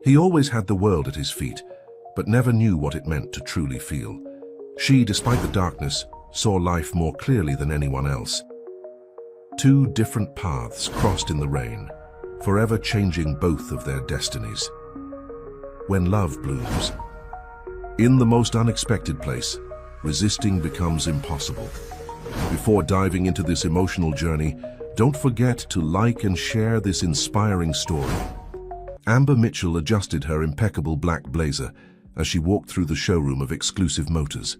He always had the world at his feet, but never knew what it meant to truly feel. She, despite the darkness, saw life more clearly than anyone else. Two different paths crossed in the rain, forever changing both of their destinies. When love blooms, in the most unexpected place, resisting becomes impossible. Before diving into this emotional journey, don't forget to like and share this inspiring story. Amber Mitchell adjusted her impeccable black blazer as she walked through the showroom of Exclusive Motors,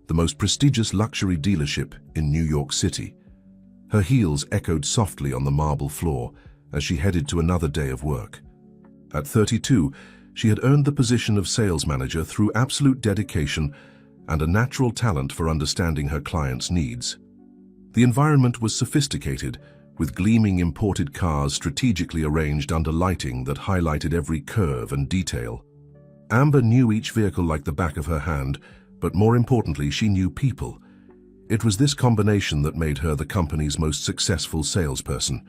the most prestigious luxury dealership in New York City. Her heels echoed softly on the marble floor as she headed to another day of work. At 32, she had earned the position of sales manager through absolute dedication and a natural talent for understanding her clients' needs. The environment was sophisticated, with gleaming imported cars strategically arranged under lighting that highlighted every curve and detail. Amber knew each vehicle like the back of her hand, but more importantly, she knew people. It was this combination that made her the company's most successful salesperson.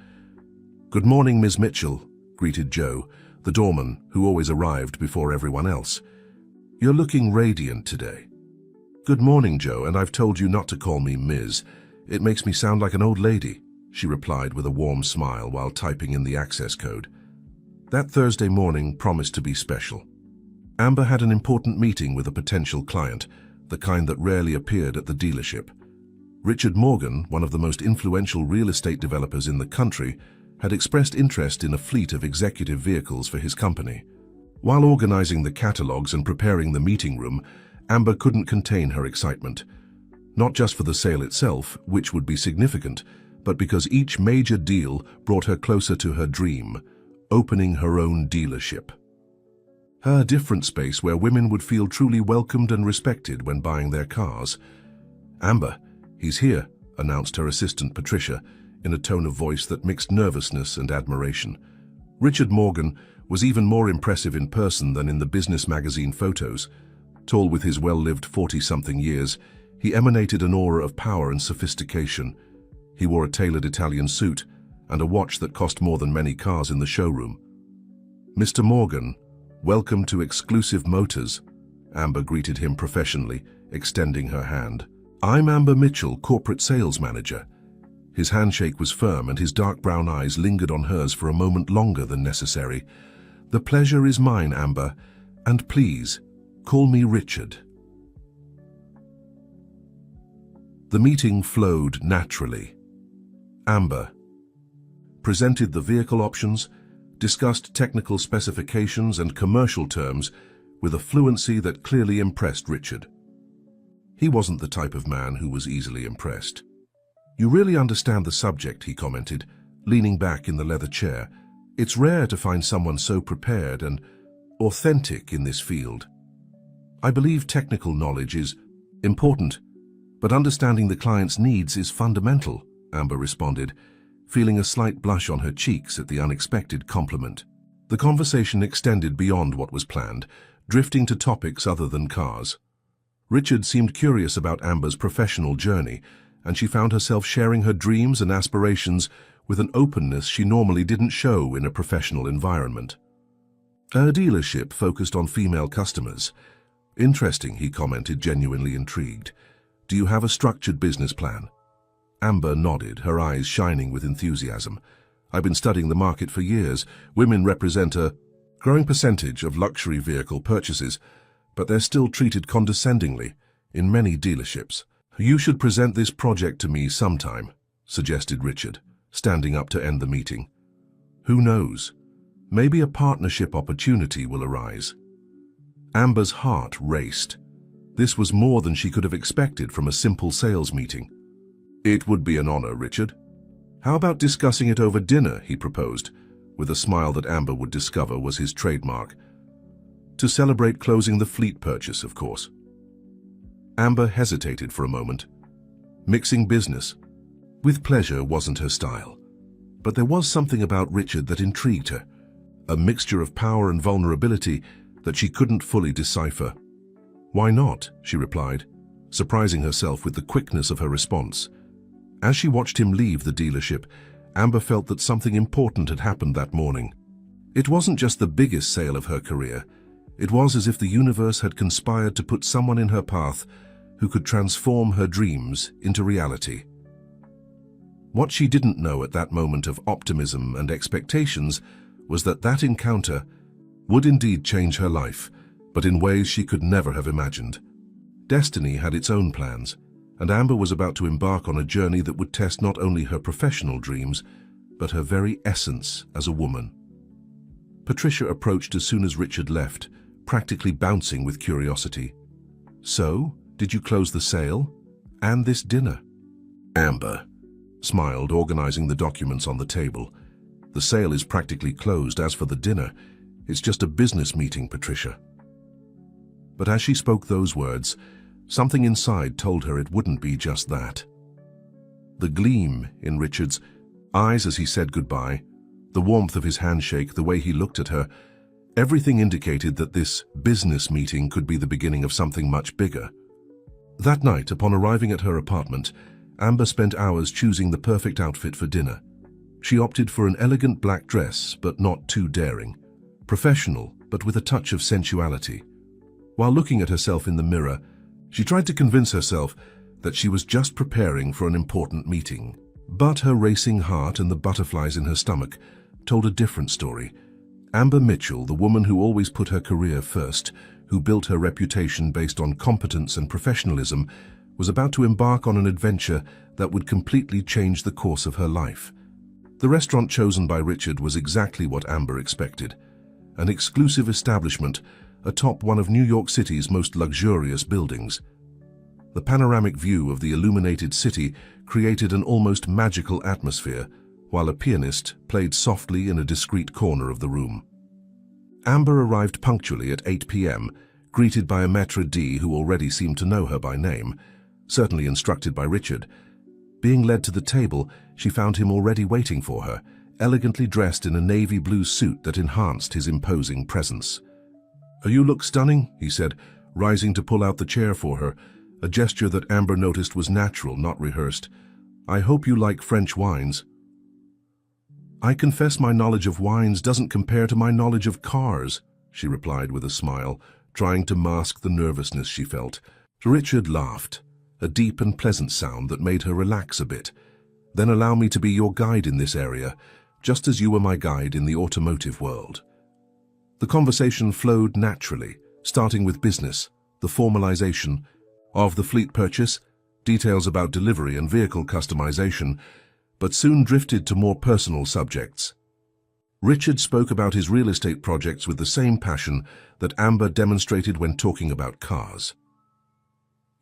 "Good morning, Ms. Mitchell," greeted Joe, the doorman who always arrived before everyone else. "You're looking radiant today." "Good morning, Joe, and I've told you not to call me Ms. It makes me sound like an old lady," she replied with a warm smile while typing in the access code. That Thursday morning promised to be special. Amber had an important meeting with a potential client, the kind that rarely appeared at the dealership. Richard Morgan, one of the most influential real estate developers in the country, had expressed interest in a fleet of executive vehicles for his company. While organizing the catalogs and preparing the meeting room, Amber couldn't contain her excitement. Not just for the sale itself, which would be significant, but because each major deal brought her closer to her dream, opening her own dealership. Her different space where women would feel truly welcomed and respected when buying their cars. "Amber, he's here," announced her assistant Patricia, in a tone of voice that mixed nervousness and admiration. Richard Morgan was even more impressive in person than in the business magazine photos. Tall with his well-lived 40-something years, he emanated an aura of power and sophistication. He wore a tailored Italian suit and a watch that cost more than many cars in the showroom. "Mr. Morgan, welcome to Exclusive Motors," Amber greeted him professionally, extending her hand. "I'm Amber Mitchell, corporate sales manager." His handshake was firm and his dark brown eyes lingered on hers for a moment longer than necessary. "The pleasure is mine, Amber, and please, call me Richard." The meeting flowed naturally. Amber presented the vehicle options, discussed technical specifications and commercial terms with a fluency that clearly impressed Richard. He wasn't the type of man who was easily impressed. "You really understand the subject," he commented, leaning back in the leather chair. "It's rare to find someone so prepared and authentic in this field. I believe technical knowledge is important, but understanding the client's needs is fundamental," Amber responded, feeling a slight blush on her cheeks at the unexpected compliment. The conversation extended beyond what was planned, drifting to topics other than cars. Richard seemed curious about Amber's professional journey, and she found herself sharing her dreams and aspirations with an openness she normally didn't show in a professional environment. Her dealership focused on female customers. "Interesting," he commented, genuinely intrigued. "Do you have a structured business plan?" Amber nodded, her eyes shining with enthusiasm. "I've been studying the market for years. Women represent a growing percentage of luxury vehicle purchases, but they're still treated condescendingly in many dealerships. You should present this project to me sometime," suggested Richard, standing up to end the meeting. "Who knows? Maybe a partnership opportunity will arise." Amber's heart raced. This was more than she could have expected from a simple sales meeting. "It would be an honor, Richard. How about discussing it over dinner?" he proposed, with a smile that Amber would discover was his trademark. "To celebrate closing the fleet purchase, of course." Amber hesitated for a moment. Mixing business with pleasure wasn't her style. But there was something about Richard that intrigued her, a mixture of power and vulnerability that she couldn't fully decipher. "Why not?" she replied, surprising herself with the quickness of her response. As she watched him leave the dealership, Amber felt that something important had happened that morning. It wasn't just the biggest sale of her career. It was as if the universe had conspired to put someone in her path who could transform her dreams into reality. What she didn't know at that moment of optimism and expectations was that that encounter would indeed change her life, but in ways she could never have imagined. Destiny had its own plans, and Amber was about to embark on a journey that would test not only her professional dreams, but her very essence as a woman. Patricia approached as soon as Richard left, practically bouncing with curiosity. "So, did you close the sale? And this dinner?" Amber smiled, organizing the documents on the table. "The sale is practically closed. As for the dinner, it's just a business meeting, Patricia." But as she spoke those words, something inside told her it wouldn't be just that. The gleam in Richard's eyes as he said goodbye, the warmth of his handshake, the way he looked at her, everything indicated that this business meeting could be the beginning of something much bigger. That night, upon arriving at her apartment, Amber spent hours choosing the perfect outfit for dinner. She opted for an elegant black dress, but not too daring. Professional, but with a touch of sensuality. While looking at herself in the mirror, she tried to convince herself that she was just preparing for an important meeting. But her racing heart and the butterflies in her stomach told a different story. Amber Mitchell, the woman who always put her career first, who built her reputation based on competence and professionalism, was about to embark on an adventure that would completely change the course of her life. The restaurant chosen by Richard was exactly what Amber expected. An exclusive establishment atop one of New York City's most luxurious buildings. The panoramic view of the illuminated city created an almost magical atmosphere, while a pianist played softly in a discreet corner of the room. Amber arrived punctually at 8 p.m., greeted by a maître d' who already seemed to know her by name, certainly instructed by Richard. Being led to the table, she found him already waiting for her, elegantly dressed in a navy blue suit that enhanced his imposing presence. "You look stunning," he said, rising to pull out the chair for her, a gesture that Amber noticed was natural, not rehearsed. "I hope you like French wines." "I confess my knowledge of wines doesn't compare to my knowledge of cars," she replied with a smile, trying to mask the nervousness she felt. Richard laughed, a deep and pleasant sound that made her relax a bit. "Then allow me to be your guide in this area, just as you were my guide in the automotive world." The conversation flowed naturally, starting with business, the formalization of the fleet purchase, details about delivery and vehicle customization, but soon drifted to more personal subjects. Richard spoke about his real estate projects with the same passion that Amber demonstrated when talking about cars.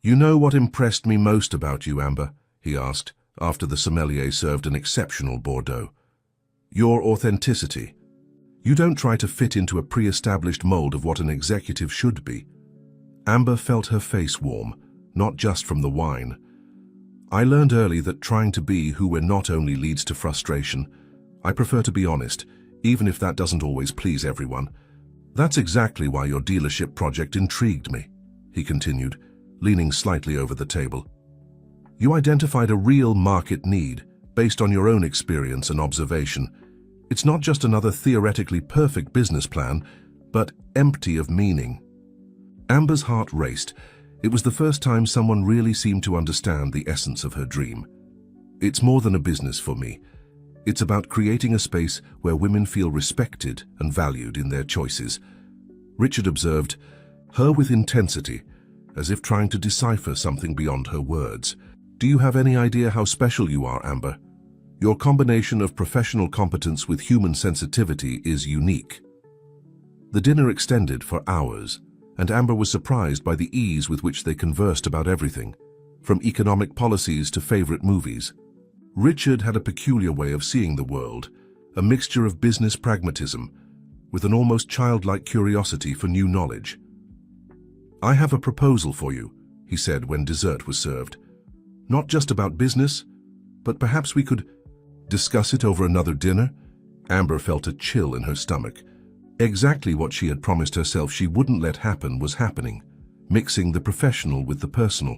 "You know what impressed me most about you, Amber?" he asked, after the sommelier served an exceptional Bordeaux. "Your authenticity. You don't try to fit into a pre-established mold of what an executive should be." Amber felt her face warm, not just from the wine. "I learned early that trying to be who we're not only leads to frustration. I prefer to be honest, even if that doesn't always please everyone. That's exactly why your dealership project intrigued me," he continued, leaning slightly over the table. "You identified a real market need, based on your own experience and observation. It's not just another theoretically perfect business plan, but empty of meaning." Amber's heart raced. It was the first time someone really seemed to understand the essence of her dream. "It's more than a business for me. It's about creating a space where women feel respected and valued in their choices." Richard observed her with intensity, as if trying to decipher something beyond her words. "Do you have any idea how special you are, Amber? Your combination of professional competence with human sensitivity is unique." The dinner extended for hours, and Amber was surprised by the ease with which they conversed about everything, from economic policies to favorite movies. Richard had a peculiar way of seeing the world, a mixture of business pragmatism, with an almost childlike curiosity for new knowledge. "I have a proposal for you," he said when dessert was served. "Not just about business, but perhaps we could discuss it over another dinner." Amber felt a chill in her stomach. Exactly what she had promised herself she wouldn't let happen was happening, mixing the professional with the personal.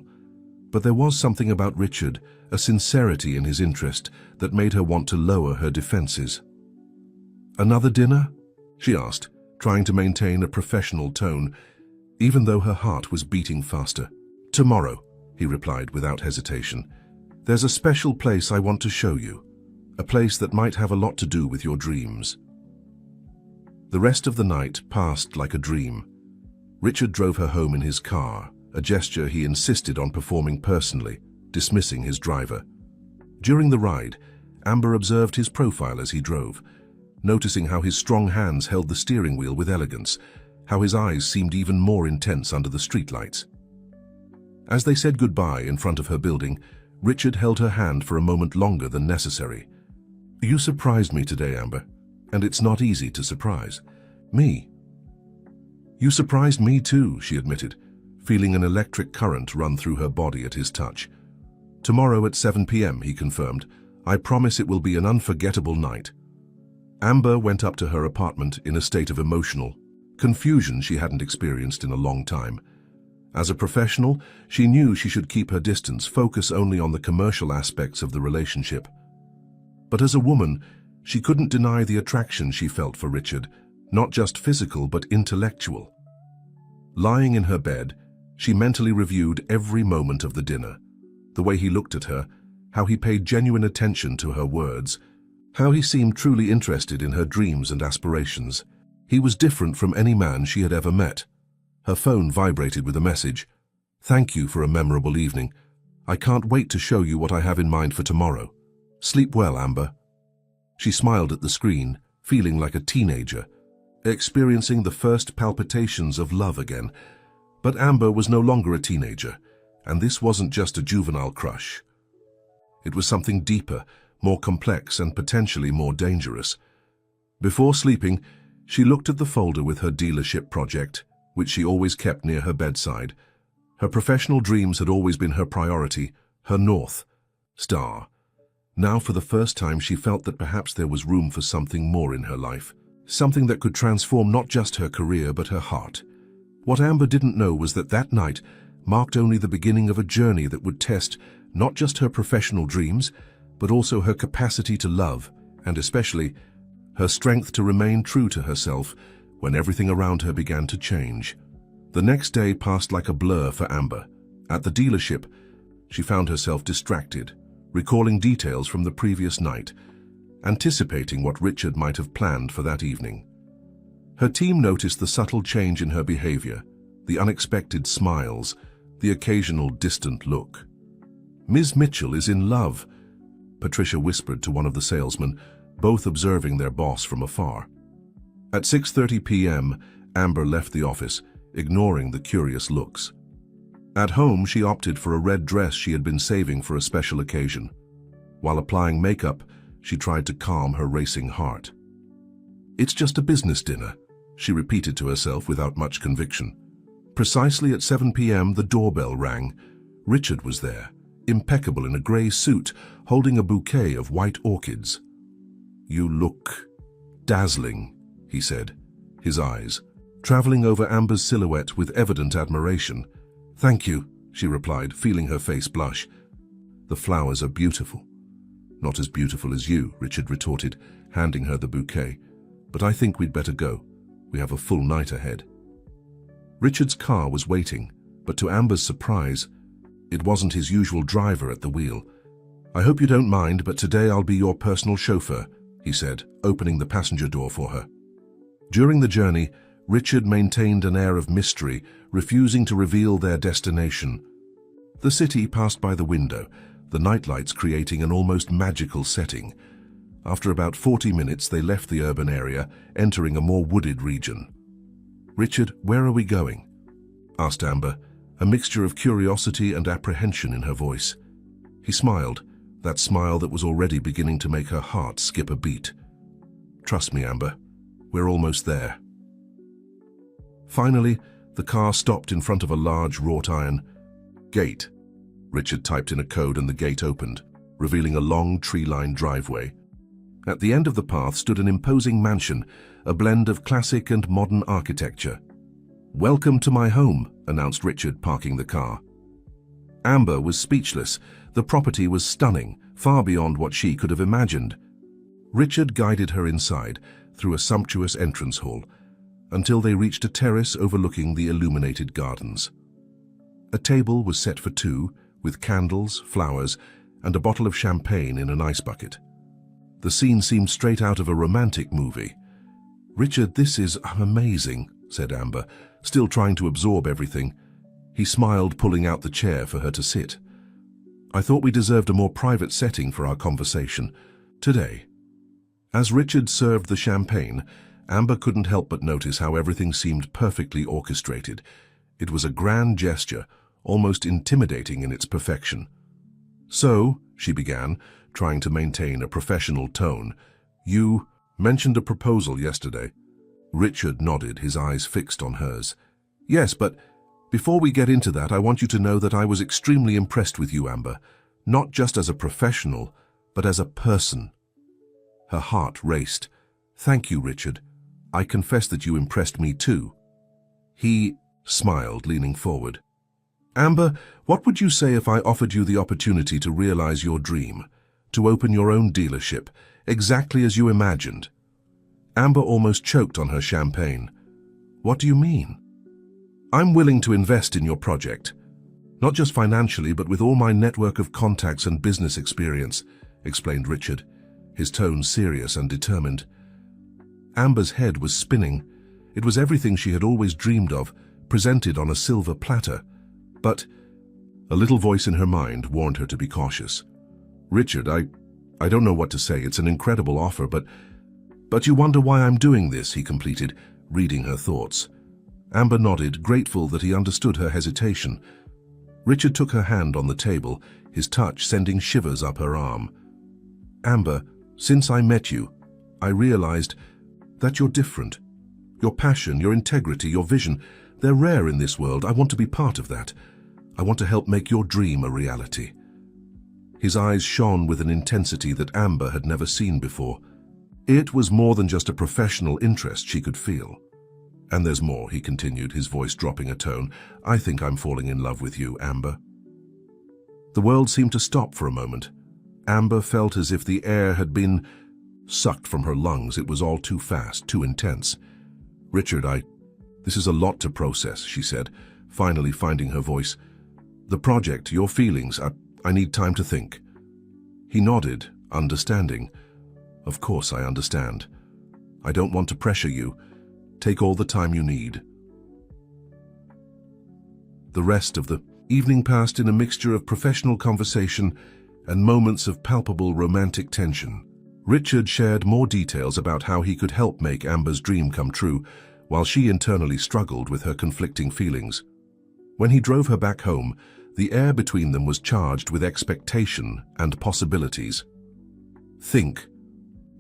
But there was something about Richard, a sincerity in his interest, that made her want to lower her defenses. "Another dinner?" she asked, trying to maintain a professional tone, even though her heart was beating faster. "Tomorrow," he replied without hesitation. "There's a special place I want to show you, a place that might have a lot to do with your dreams." The rest of the night passed like a dream. Richard drove her home in his car, a gesture he insisted on performing personally, dismissing his driver. During the ride, Amber observed his profile as he drove, noticing how his strong hands held the steering wheel with elegance, how his eyes seemed even more intense under the streetlights. As they said goodbye in front of her building, Richard held her hand for a moment longer than necessary. "You surprised me today, Amber, and it's not easy to surprise me." "You surprised me too," she admitted, feeling an electric current run through her body at his touch. "Tomorrow at 7 p.m., he confirmed. "I promise it will be an unforgettable night." Amber went up to her apartment in a state of emotional confusion she hadn't experienced in a long time. As a professional, she knew she should keep her distance, focus only on the commercial aspects of the relationship. But as a woman, she couldn't deny the attraction she felt for Richard, not just physical but intellectual. Lying in her bed, she mentally reviewed every moment of the dinner. The way he looked at her, how he paid genuine attention to her words, how he seemed truly interested in her dreams and aspirations. He was different from any man she had ever met. Her phone vibrated with a message. "Thank you for a memorable evening. I can't wait to show you what I have in mind for tomorrow. Sleep well, Amber." She smiled at the screen, feeling like a teenager, experiencing the first palpitations of love again. But Amber was no longer a teenager, and this wasn't just a juvenile crush. It was something deeper, more complex, and potentially more dangerous. Before sleeping, she looked at the folder with her dealership project, which she always kept near her bedside. Her professional dreams had always been her priority, her North Star. Now, for the first time, she felt that perhaps there was room for something more in her life, something that could transform not just her career but her heart. What Amber didn't know was that that night marked only the beginning of a journey that would test not just her professional dreams, but also her capacity to love, and especially her strength to remain true to herself when everything around her began to change. The next day passed like a blur for Amber. At the dealership, she found herself distracted, recalling details from the previous night, anticipating what Richard might have planned for that evening. Her team noticed the subtle change in her behavior, the unexpected smiles, the occasional distant look. "Ms. Mitchell is in love," Patricia whispered to one of the salesmen, both observing their boss from afar. At 6:30 p.m., Amber left the office, ignoring the curious looks. At home, she opted for a red dress she had been saving for a special occasion. While applying makeup, she tried to calm her racing heart. "It's just a business dinner," she repeated to herself without much conviction. Precisely at 7 p.m., the doorbell rang. Richard was there, impeccable in a grey suit, holding a bouquet of white orchids. "You look dazzling," he said, his eyes traveling over Amber's silhouette with evident admiration. "Thank you," she replied, feeling her face blush. "The flowers are beautiful." "Not as beautiful as you," Richard retorted, handing her the bouquet. "But I think we'd better go. We have a full night ahead." Richard's car was waiting, but to Amber's surprise, it wasn't his usual driver at the wheel. "I hope you don't mind, but today I'll be your personal chauffeur," he said, opening the passenger door for her. During the journey, Richard maintained an air of mystery, refusing to reveal their destination. The city passed by the window, the nightlights creating an almost magical setting. After about 40 minutes, they left the urban area, entering a more wooded region. "Richard, where are we going?" asked Amber, a mixture of curiosity and apprehension in her voice. He smiled, that smile that was already beginning to make her heart skip a beat. "Trust me, Amber, we're almost there." Finally, the car stopped in front of a large wrought iron gate. Richard typed in a code and the gate opened, revealing a long tree-lined driveway. At the end of the path stood an imposing mansion, a blend of classic and modern architecture. "Welcome to my home," announced Richard, parking the car. Amber was speechless. The property was stunning, far beyond what she could have imagined. Richard guided her inside, through a sumptuous entrance hall, until they reached a terrace overlooking the illuminated gardens. A table was set for two, with candles, flowers, and a bottle of champagne in an ice bucket. The scene seemed straight out of a romantic movie. "Richard, this is amazing," said Amber, still trying to absorb everything. He smiled, pulling out the chair for her to sit. "I thought we deserved a more private setting for our conversation today." As Richard served the champagne, Amber couldn't help but notice how everything seemed perfectly orchestrated. It was a grand gesture, almost intimidating in its perfection. "So," she began, trying to maintain a professional tone, "you mentioned a proposal yesterday." Richard nodded, his eyes fixed on hers. "Yes, but before we get into that, I want you to know that I was extremely impressed with you, Amber, not just as a professional, but as a person." Her heart raced. "Thank you, Richard. I confess that you impressed me too." He smiled, leaning forward. "Amber, what would you say if I offered you the opportunity to realize your dream, to open your own dealership, exactly as you imagined?" Amber almost choked on her champagne. "What do you mean?" "I'm willing to invest in your project. Not just financially, but with all my network of contacts and business experience," explained Richard, his tone serious and determined. Amber's head was spinning. It was everything she had always dreamed of, presented on a silver platter. But a little voice in her mind warned her to be cautious. "Richard, I don't know what to say. It's an incredible offer, but you wonder why I'm doing this," he completed, reading her thoughts. Amber nodded, grateful that he understood her hesitation. Richard took her hand on the table, his touch sending shivers up her arm. "Amber, since I met you, I realized that you're different. Your passion, your integrity, your vision, they're rare in this world. I want to be part of that. I want to help make your dream a reality." His eyes shone with an intensity that Amber had never seen before. It was more than just a professional interest she could feel. "And there's more," he continued, his voice dropping a tone. "I think I'm falling in love with you, Amber." The world seemed to stop for a moment. Amber felt as if the air had been sucked from her lungs. It was all too fast, too intense. "Richard, this is a lot to process," she said, finally finding her voice. "The project, your feelings, I need time to think." He nodded, understanding. "Of course I understand. I don't want to pressure you. Take all the time you need." The rest of the evening passed in a mixture of professional conversation and moments of palpable romantic tension. Richard shared more details about how he could help make Amber's dream come true, while she internally struggled with her conflicting feelings. When he drove her back home, the air between them was charged with expectation and possibilities. "Think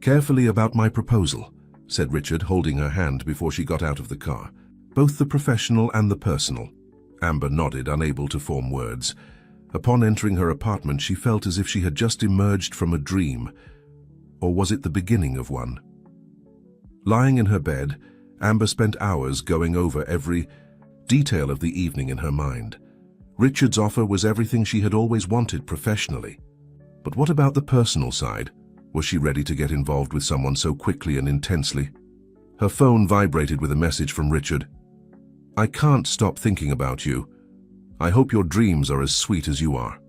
carefully about my proposal," said Richard, holding her hand before she got out of the car. "Both the professional and the personal." Amber nodded, unable to form words. Upon entering her apartment, she felt as if she had just emerged from a dream. Or was it the beginning of one? Lying in her bed, Amber spent hours going over every detail of the evening in her mind. Richard's offer was everything she had always wanted professionally. But what about the personal side? Was she ready to get involved with someone so quickly and intensely? Her phone vibrated with a message from Richard. "I can't stop thinking about you. I hope your dreams are as sweet as you are."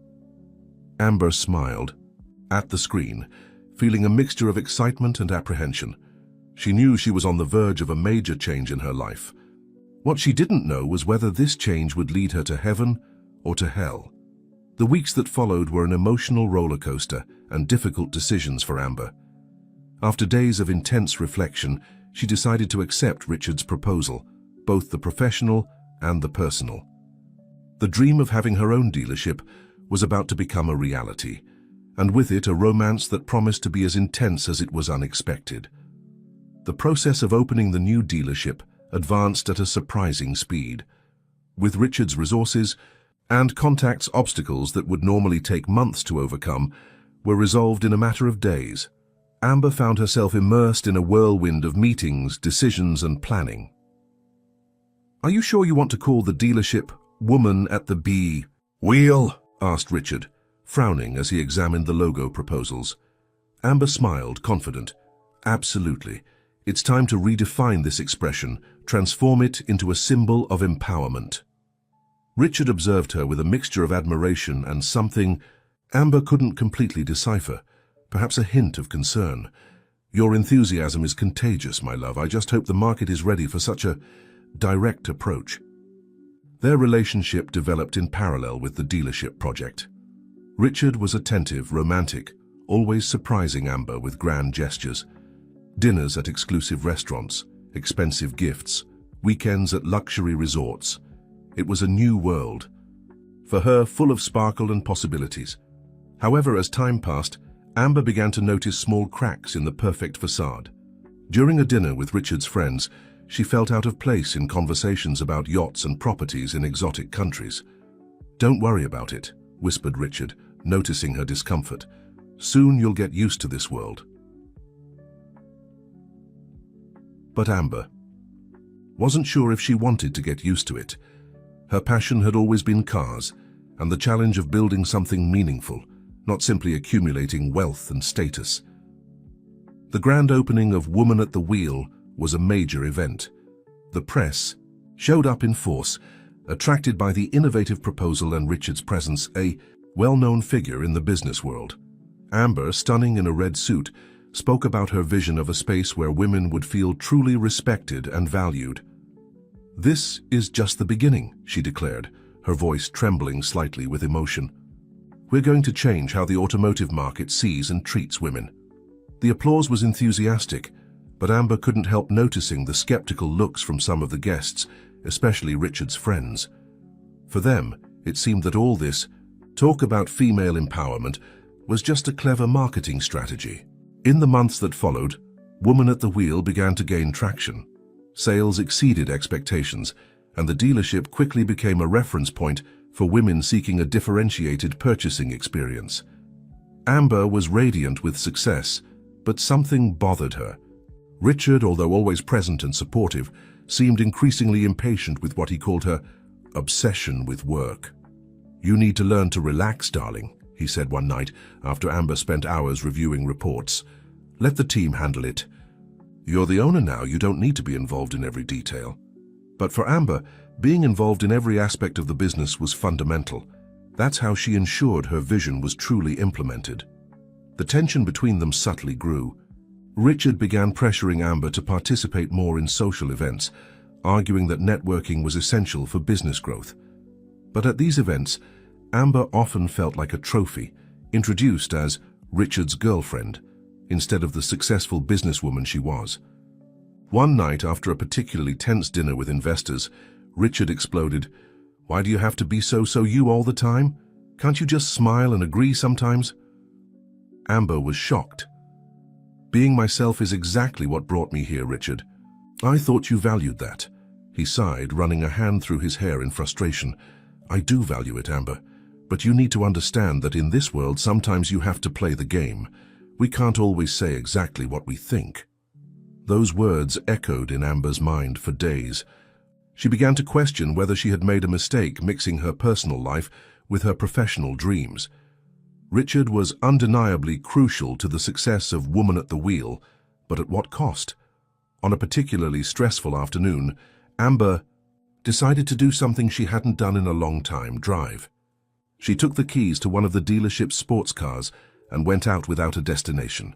Amber smiled at the screen, feeling a mixture of excitement and apprehension. She knew she was on the verge of a major change in her life. What she didn't know was whether this change would lead her to heaven or to hell. The weeks that followed were an emotional roller coaster and difficult decisions for Amber. After days of intense reflection, she decided to accept Richard's proposal, both the professional and the personal. The dream of having her own dealership was about to become a reality, and with it a romance that promised to be as intense as it was unexpected. The process of opening the new dealership advanced at a surprising speed. With Richard's resources and contacts, obstacles that would normally take months to overcome were resolved in a matter of days. Amber found herself immersed in a whirlwind of meetings, decisions, and planning. "Are you sure you want to call the dealership Woman at the B Wheel?" asked Richard, frowning as he examined the logo proposals. Amber smiled, confident. "Absolutely. It's time to redefine this expression, transform it into a symbol of empowerment. Richard observed her with a mixture of admiration and something Amber couldn't completely decipher, perhaps a hint of concern. Your enthusiasm is contagious, my love. I just hope the market is ready for such a direct approach. Their relationship developed in parallel with the dealership project. Richard was attentive, romantic, always surprising Amber with grand gestures. Dinners at exclusive restaurants, expensive gifts, weekends at luxury resorts. It was a new world. For her, full of sparkle and possibilities. However, as time passed, Amber began to notice small cracks in the perfect facade. During a dinner with Richard's friends, she felt out of place in conversations about yachts and properties in exotic countries. "Don't worry about it," whispered Richard, noticing her discomfort. "Soon you'll get used to this world." But Amber wasn't sure if she wanted to get used to it. Her passion had always been cars, and the challenge of building something meaningful, not simply accumulating wealth and status. The grand opening of Woman at the Wheel was a major event. The press showed up in force, attracted by the innovative proposal and Richard's presence, a well-known figure in the business world. Amber, stunning in a red suit, spoke about her vision of a space where women would feel truly respected and valued. "This is just the beginning," she declared, her voice trembling slightly with emotion. "We're going to change how the automotive market sees and treats women." The applause was enthusiastic, but Amber couldn't help noticing the skeptical looks from some of the guests, especially Richard's friends. For them, it seemed that all this talk about female empowerment was just a clever marketing strategy. In the months that followed, Woman at the Wheel began to gain traction. Sales exceeded expectations, and the dealership quickly became a reference point for women seeking a differentiated purchasing experience. Amber was radiant with success, but something bothered her. Richard, although always present and supportive, seemed increasingly impatient with what he called her obsession with work. "You need to learn to relax, darling," he said one night after Amber spent hours reviewing reports. "Let the team handle it. You're the owner now, you don't need to be involved in every detail." But for Amber, being involved in every aspect of the business was fundamental. That's how she ensured her vision was truly implemented. The tension between them subtly grew. Richard began pressuring Amber to participate more in social events, arguing that networking was essential for business growth. But at these events, Amber often felt like a trophy, introduced as Richard's girlfriend, instead of the successful businesswoman she was. One night, after a particularly tense dinner with investors, Richard exploded, "Why do you have to be so you all the time? Can't you just smile and agree sometimes?" Amber was shocked. "Being myself is exactly what brought me here, Richard. I thought you valued that." He sighed, running a hand through his hair in frustration. "I do value it, Amber, but you need to understand that in this world sometimes you have to play the game. We can't always say exactly what we think." Those words echoed in Amber's mind for days. She began to question whether she had made a mistake mixing her personal life with her professional dreams. Richard was undeniably crucial to the success of Woman at the Wheel, but at what cost? On a particularly stressful afternoon, Amber decided to do something she hadn't done in a long time: drive. She took the keys to one of the dealership's sports cars and went out without a destination.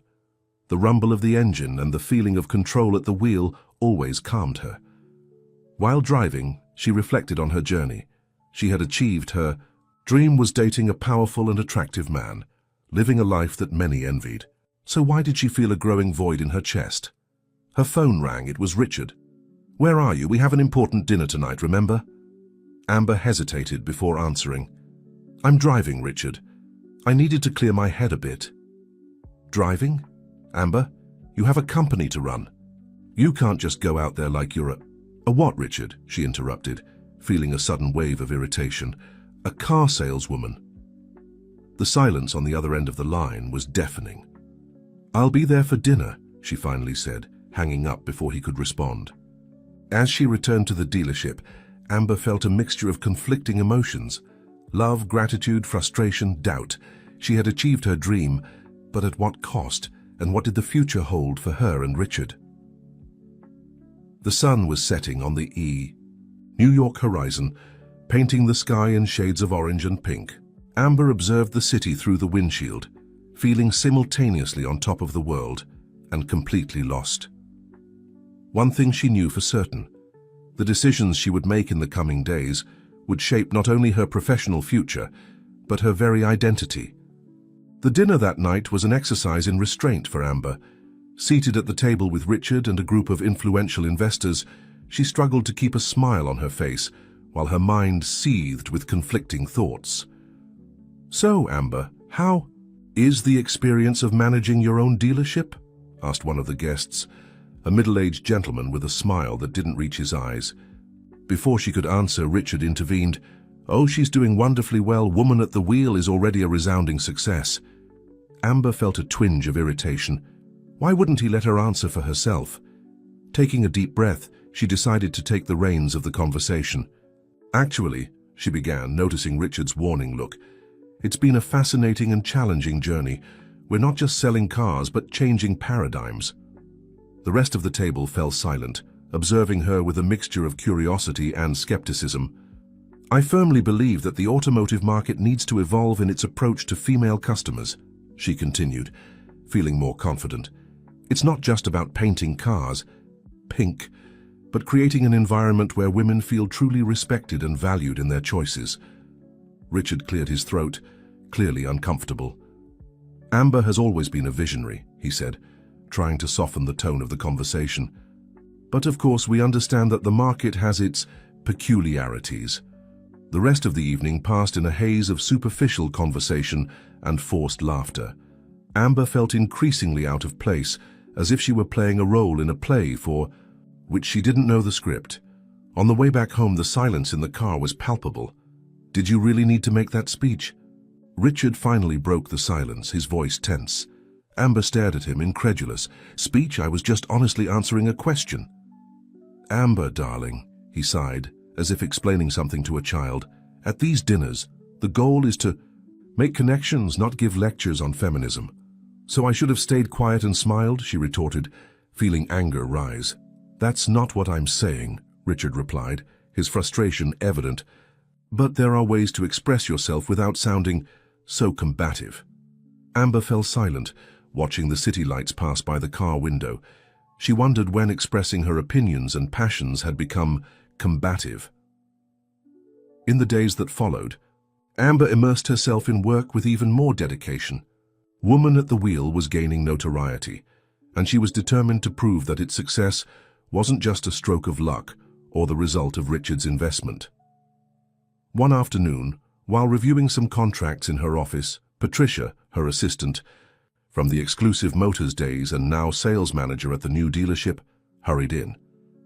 The rumble of the engine and the feeling of control at the wheel always calmed her. While driving, she reflected on her journey. She had achieved her dream, was dating a powerful and attractive man, living a life that many envied. So why did she feel a growing void in her chest? Her phone rang. It was Richard. "Where are you? We have an important dinner tonight, remember?" Amber hesitated before answering. "I'm driving, Richard. I needed to clear my head a bit." "Driving? Amber, you have a company to run. You can't just go out there like you're a what, Richard?" she interrupted, feeling a sudden wave of irritation. "A car saleswoman." The silence on the other end of the line was deafening. "I'll be there for dinner," she finally said, hanging up before he could respond. As she returned to the dealership, Amber felt a mixture of conflicting emotions: love, gratitude, frustration, doubt. She had achieved her dream, but at what cost, and what did the future hold for her and Richard? The sun was setting on the New York horizon, painting the sky in shades of orange and pink. Amber observed the city through the windshield, feeling simultaneously on top of the world and completely lost. One thing she knew for certain: the decisions she would make in the coming days would shape not only her professional future, but her very identity. The dinner that night was an exercise in restraint for Amber. Seated at the table with Richard and a group of influential investors, she struggled to keep a smile on her face while her mind seethed with conflicting thoughts. "So, Amber, how is the experience of managing your own dealership?" asked one of the guests, a middle-aged gentleman with a smile that didn't reach his eyes. Before she could answer, Richard intervened. "Oh, she's doing wonderfully well. Woman at the wheel is already a resounding success." Amber felt a twinge of irritation. Why wouldn't he let her answer for herself? Taking a deep breath, she decided to take the reins of the conversation. "Actually," she began, noticing Richard's warning look, "it's been a fascinating and challenging journey. We're not just selling cars, but changing paradigms." The rest of the table fell silent, observing her with a mixture of curiosity and skepticism. "I firmly believe that the automotive market needs to evolve in its approach to female customers," she continued, feeling more confident. "It's not just about painting cars pink, but creating an environment where women feel truly respected and valued in their choices." Richard cleared his throat, clearly uncomfortable. "Amber has always been a visionary," he said, trying to soften the tone of the conversation. "But of course we understand that the market has its peculiarities." The rest of the evening passed in a haze of superficial conversation and forced laughter. Amber felt increasingly out of place, as if she were playing a role in a play for which she didn't know the script. On the way back home, the silence in the car was palpable. "Did you really need to make that speech?" Richard finally broke the silence, his voice tense. Amber stared at him, incredulous. "Speech? I was just honestly answering a question." "Amber, darling," he sighed, as if explaining something to a child. "At these dinners, the goal is to make connections, not give lectures on feminism." "So I should have stayed quiet and smiled?" she retorted, feeling anger rise. "That's not what I'm saying," Richard replied, his frustration evident. "But there are ways to express yourself without sounding so combative." Amber fell silent, watching the city lights pass by the car window. She wondered when expressing her opinions and passions had become combative. In the days that followed, Amber immersed herself in work with even more dedication. Woman at the Wheel was gaining notoriety, and she was determined to prove that its success wasn't just a stroke of luck or the result of Richard's investment. One afternoon, while reviewing some contracts in her office, Patricia, her assistant, from the exclusive Motors days and now sales manager at the new dealership, hurried in.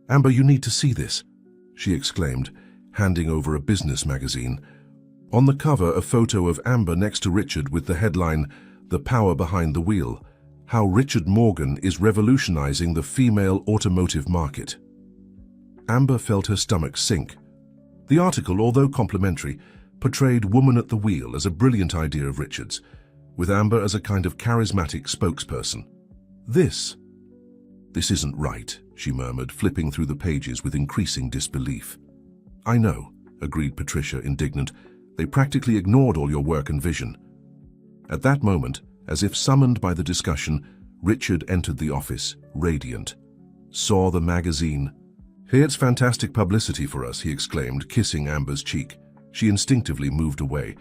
"Amber, you need to see this," she exclaimed, handing over a business magazine. On the cover, a photo of Amber next to Richard with the headline, "The Power Behind the Wheel: How Richard Morgan is Revolutionizing the Female Automotive Market." Amber felt her stomach sink. The article, although complimentary, portrayed Woman at the Wheel as a brilliant idea of Richard's, with Amber as a kind of charismatic spokesperson. This isn't right," she murmured, flipping through the pages with increasing disbelief. "I know," agreed Patricia, indignant. "They practically ignored all your work and vision." At that moment, as if summoned by the discussion, Richard entered the office, radiant. "Saw the magazine. Here's fantastic publicity for us," he exclaimed, kissing Amber's cheek. She instinctively moved away.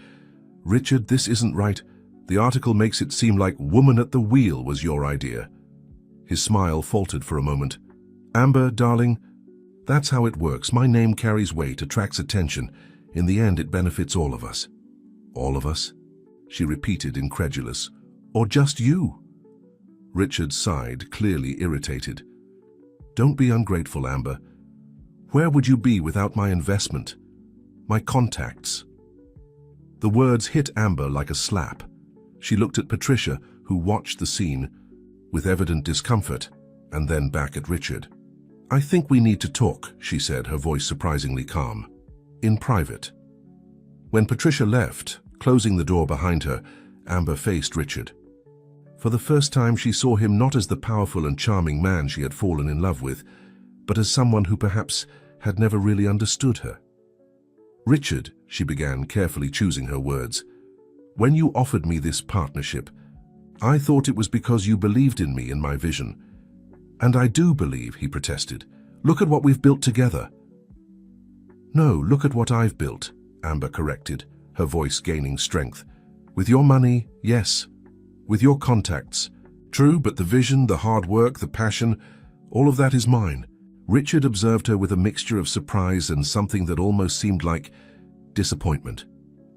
"Richard, this isn't right. The article makes it seem like Woman at the Wheel was your idea." His smile faltered for a moment. "Amber, darling, that's how it works. My name carries weight, attracts attention. In the end, it benefits all of us." "All of us?" she repeated, incredulous. "Or just you?" Richard sighed, clearly irritated. "Don't be ungrateful, Amber. Where would you be without my investment? My contacts?" The words hit Amber like a slap. She looked at Patricia, who watched the scene with evident discomfort, and then back at Richard. "I think we need to talk," she said, her voice surprisingly calm. "In private." When Patricia left, closing the door behind her, Amber faced Richard. For the first time, she saw him not as the powerful and charming man she had fallen in love with, but as someone who perhaps had never really understood her. "Richard," she began, carefully choosing her words, "when you offered me this partnership, I thought it was because you believed in me and my vision. And I do believe," he protested. "Look at what we've built together." "No, look at what I've built," Amber corrected, her voice gaining strength. "With your money, yes. With your contacts. True, but the vision, the hard work, the passion, all of that is mine." Richard observed her with a mixture of surprise and something that almost seemed like disappointment.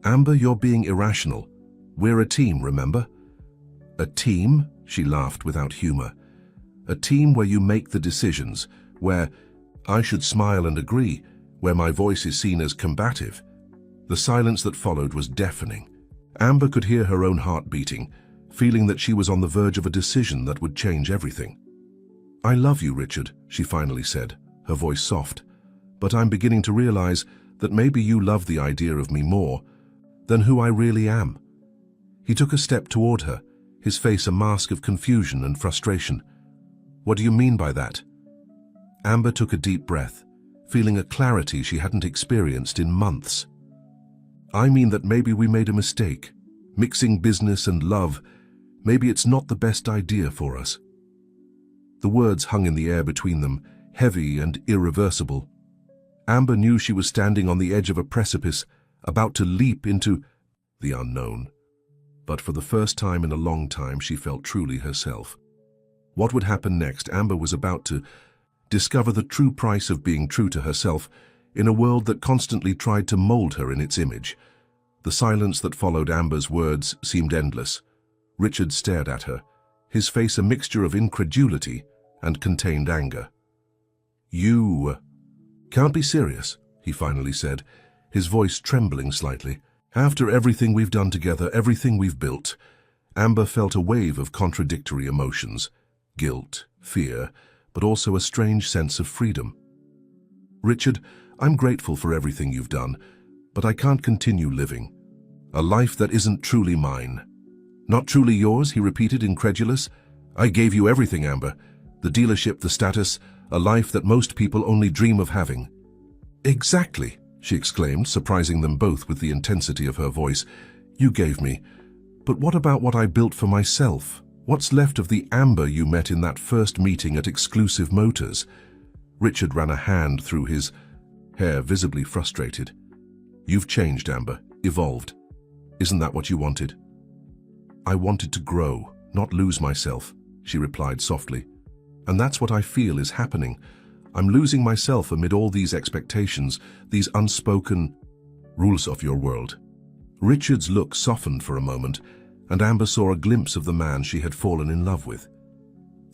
"Amber, you're being irrational. We're a team, remember?" "A team?" She laughed without humor. "A team where you make the decisions, where I should smile and agree, where my voice is seen as combative." The silence that followed was deafening. Amber could hear her own heart beating, feeling that she was on the verge of a decision that would change everything. "I love you, Richard," she finally said, her voice soft, "but I'm beginning to realize that maybe you love the idea of me more than who I really am." He took a step toward her, his face a mask of confusion and frustration. "What do you mean by that?" Amber took a deep breath, feeling a clarity she hadn't experienced in months. "I mean that maybe we made a mistake. Mixing business and love, maybe it's not the best idea for us." The words hung in the air between them, heavy and irreversible. Amber knew she was standing on the edge of a precipice, about to leap into the unknown. But for the first time in a long time, she felt truly herself. What would happen next? Amber was about to discover the true price of being true to herself in a world that constantly tried to mold her in its image. The silence that followed Amber's words seemed endless. Richard stared at her, his face a mixture of incredulity and contained anger. "You can't be serious," he finally said, his voice trembling slightly. "After everything we've done together, everything we've built." Amber felt a wave of contradictory emotions, guilt, fear, but also a strange sense of freedom. "Richard, I'm grateful for everything you've done, but I can't continue living a life that isn't truly mine." "Not truly yours?" he repeated, incredulous. "I gave you everything, Amber. The dealership, the status, a life that most people only dream of having." "Exactly," she exclaimed, surprising them both with the intensity of her voice. "You gave me. But what about what I built for myself? What's left of the Amber you met in that first meeting at Exclusive Motors?" Richard ran a hand through his hair, visibly frustrated. "You've changed, Amber, evolved. Isn't that what you wanted?" "I wanted to grow, not lose myself," she replied softly. "And that's what I feel is happening. I'm losing myself amid all these expectations, these unspoken rules of your world." Richard's look softened for a moment, and Amber saw a glimpse of the man she had fallen in love with.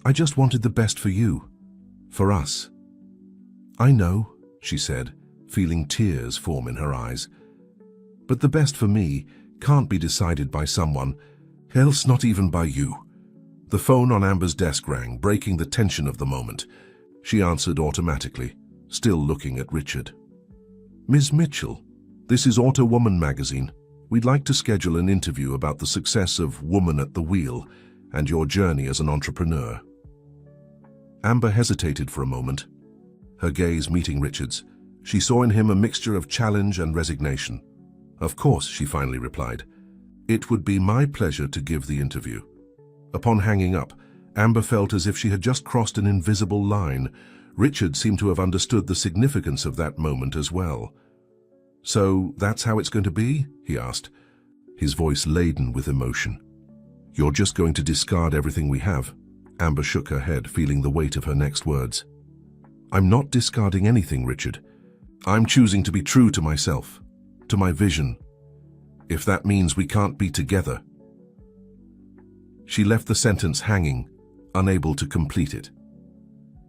"I just wanted the best for you, for us." "I know," she said, feeling tears form in her eyes. "But the best for me can't be decided by someone else, not even by you." The phone on Amber's desk rang, breaking the tension of the moment. She answered automatically, still looking at Richard. "Ms. Mitchell, this is Auto Woman magazine. We'd like to schedule an interview about the success of Woman at the Wheel and your journey as an entrepreneur." Amber hesitated for a moment, her gaze meeting Richard's. She saw in him a mixture of challenge and resignation. "Of course," she finally replied. "It would be my pleasure to give the interview." Upon hanging up, Amber felt as if she had just crossed an invisible line. Richard seemed to have understood the significance of that moment as well. "So that's how it's going to be?" he asked, his voice laden with emotion. "You're just going to discard everything we have?" Amber shook her head, feeling the weight of her next words. "I'm not discarding anything, Richard. I'm choosing to be true to myself, to my vision. If that means we can't be together." She left the sentence hanging, unable to complete it.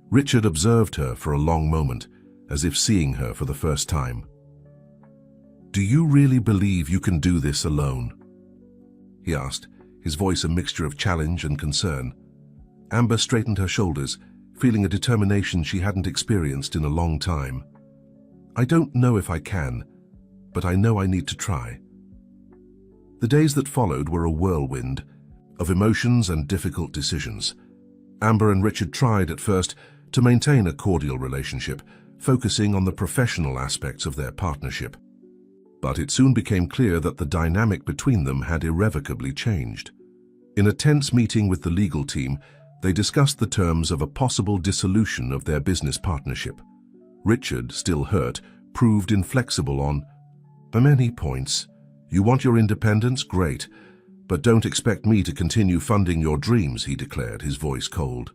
Richard observed her for a long moment, as if seeing her for the first time. "Do you really believe you can do this alone?" he asked, his voice a mixture of challenge and concern. Amber straightened her shoulders, feeling a determination she hadn't experienced in a long time. "I don't know if I can, but I know I need to try." The days that followed were a whirlwind of emotions and difficult decisions. Amber and Richard tried at first to maintain a cordial relationship, focusing on the professional aspects of their partnership. But it soon became clear that the dynamic between them had irrevocably changed. In a tense meeting with the legal team, they discussed the terms of a possible dissolution of their business partnership. Richard, still hurt, proved inflexible on many points. "You want your independence? Great. But don't expect me to continue funding your dreams," he declared, his voice cold.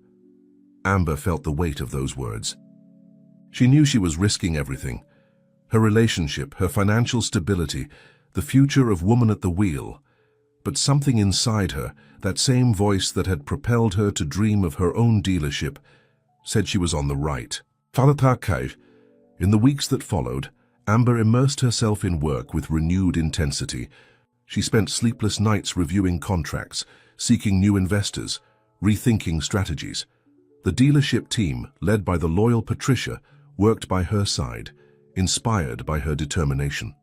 Amber felt the weight of those words. She knew she was risking everything. Her relationship, her financial stability, the future of woman at the wheel. But something inside her, that same voice that had propelled her to dream of her own dealership, said she was on the right. In the weeks that followed, Amber immersed herself in work with renewed intensity. She spent sleepless nights reviewing contracts, seeking new investors, rethinking strategies. The dealership team, led by the loyal Patricia, worked by her side, inspired by her determination.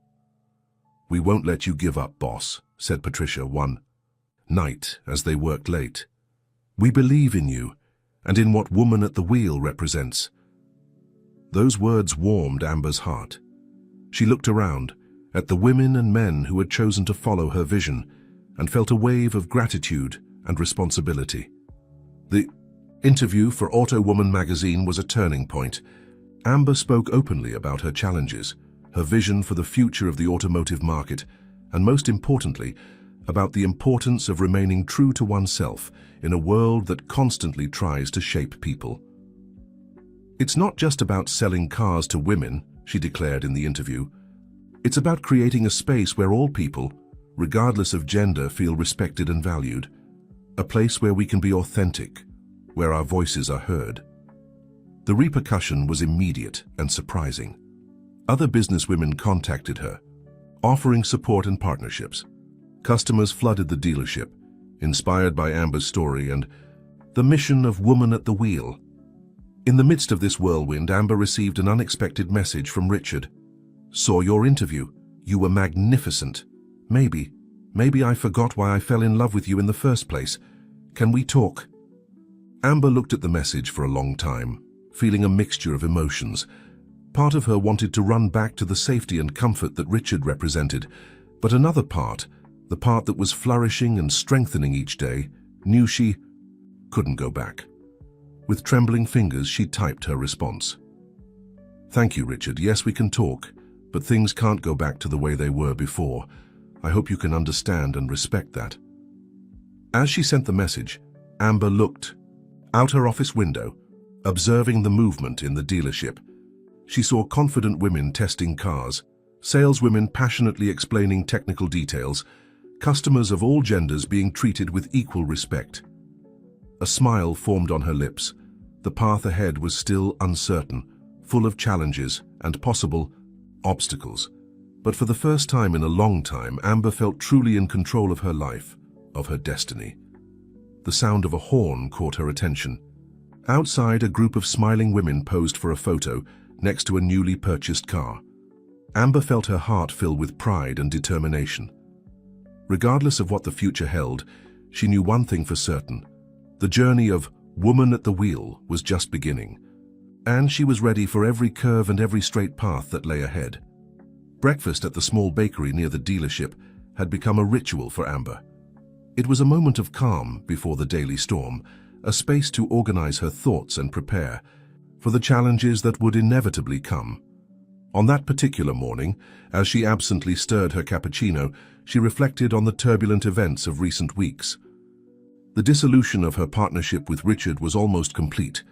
"We won't let you give up, boss," said Patricia one night as they worked late. "We believe in you and in what woman at the wheel represents." Those words warmed Amber's heart. She looked around at the women and men who had chosen to follow her vision and felt a wave of gratitude and responsibility. The interview for Auto Woman magazine was a turning point. Amber spoke openly about her challenges, her vision for the future of the automotive market, and most importantly, about the importance of remaining true to oneself in a world that constantly tries to shape people. "It's not just about selling cars to women," she declared in the interview. "It's about creating a space where all people, regardless of gender, feel respected and valued. A place where we can be authentic, where our voices are heard." The repercussion was immediate and surprising. Other businesswomen contacted her, offering support and partnerships. Customers flooded the dealership, inspired by Amber's story and the mission of woman at the wheel. In the midst of this whirlwind, Amber received an unexpected message from Richard. "Saw your interview. You were magnificent. Maybe I forgot why I fell in love with you in the first place. Can we talk?" Amber looked at the message for a long time, feeling a mixture of emotions. Part of her wanted to run back to the safety and comfort that Richard represented, but another part, the part that was flourishing and strengthening each day, knew she couldn't go back. With trembling fingers, she typed her response. "Thank you, Richard. Yes, we can talk, but things can't go back to the way they were before. I hope you can understand and respect that." As she sent the message, Amber looked out her office window, observing the movement in the dealership. She saw confident women testing cars, saleswomen passionately explaining technical details, customers of all genders being treated with equal respect. A smile formed on her lips. The path ahead was still uncertain, full of challenges and possible obstacles. But for the first time in a long time, Amber felt truly in control of her life, of her destiny. The sound of a horn caught her attention. Outside, a group of smiling women posed for a photo next to a newly purchased car. Amber felt her heart fill with pride and determination. Regardless of what the future held, she knew one thing for certain. The journey of woman at the wheel was just beginning, and she was ready for every curve and every straight path that lay ahead. Breakfast at the small bakery near the dealership had become a ritual for Amber. It was a moment of calm before the daily storm, a space to organize her thoughts and prepare for the challenges that would inevitably come. On that particular morning, as she absently stirred her cappuccino, she reflected on the turbulent events of recent weeks. The dissolution of her partnership with Richard was almost complete,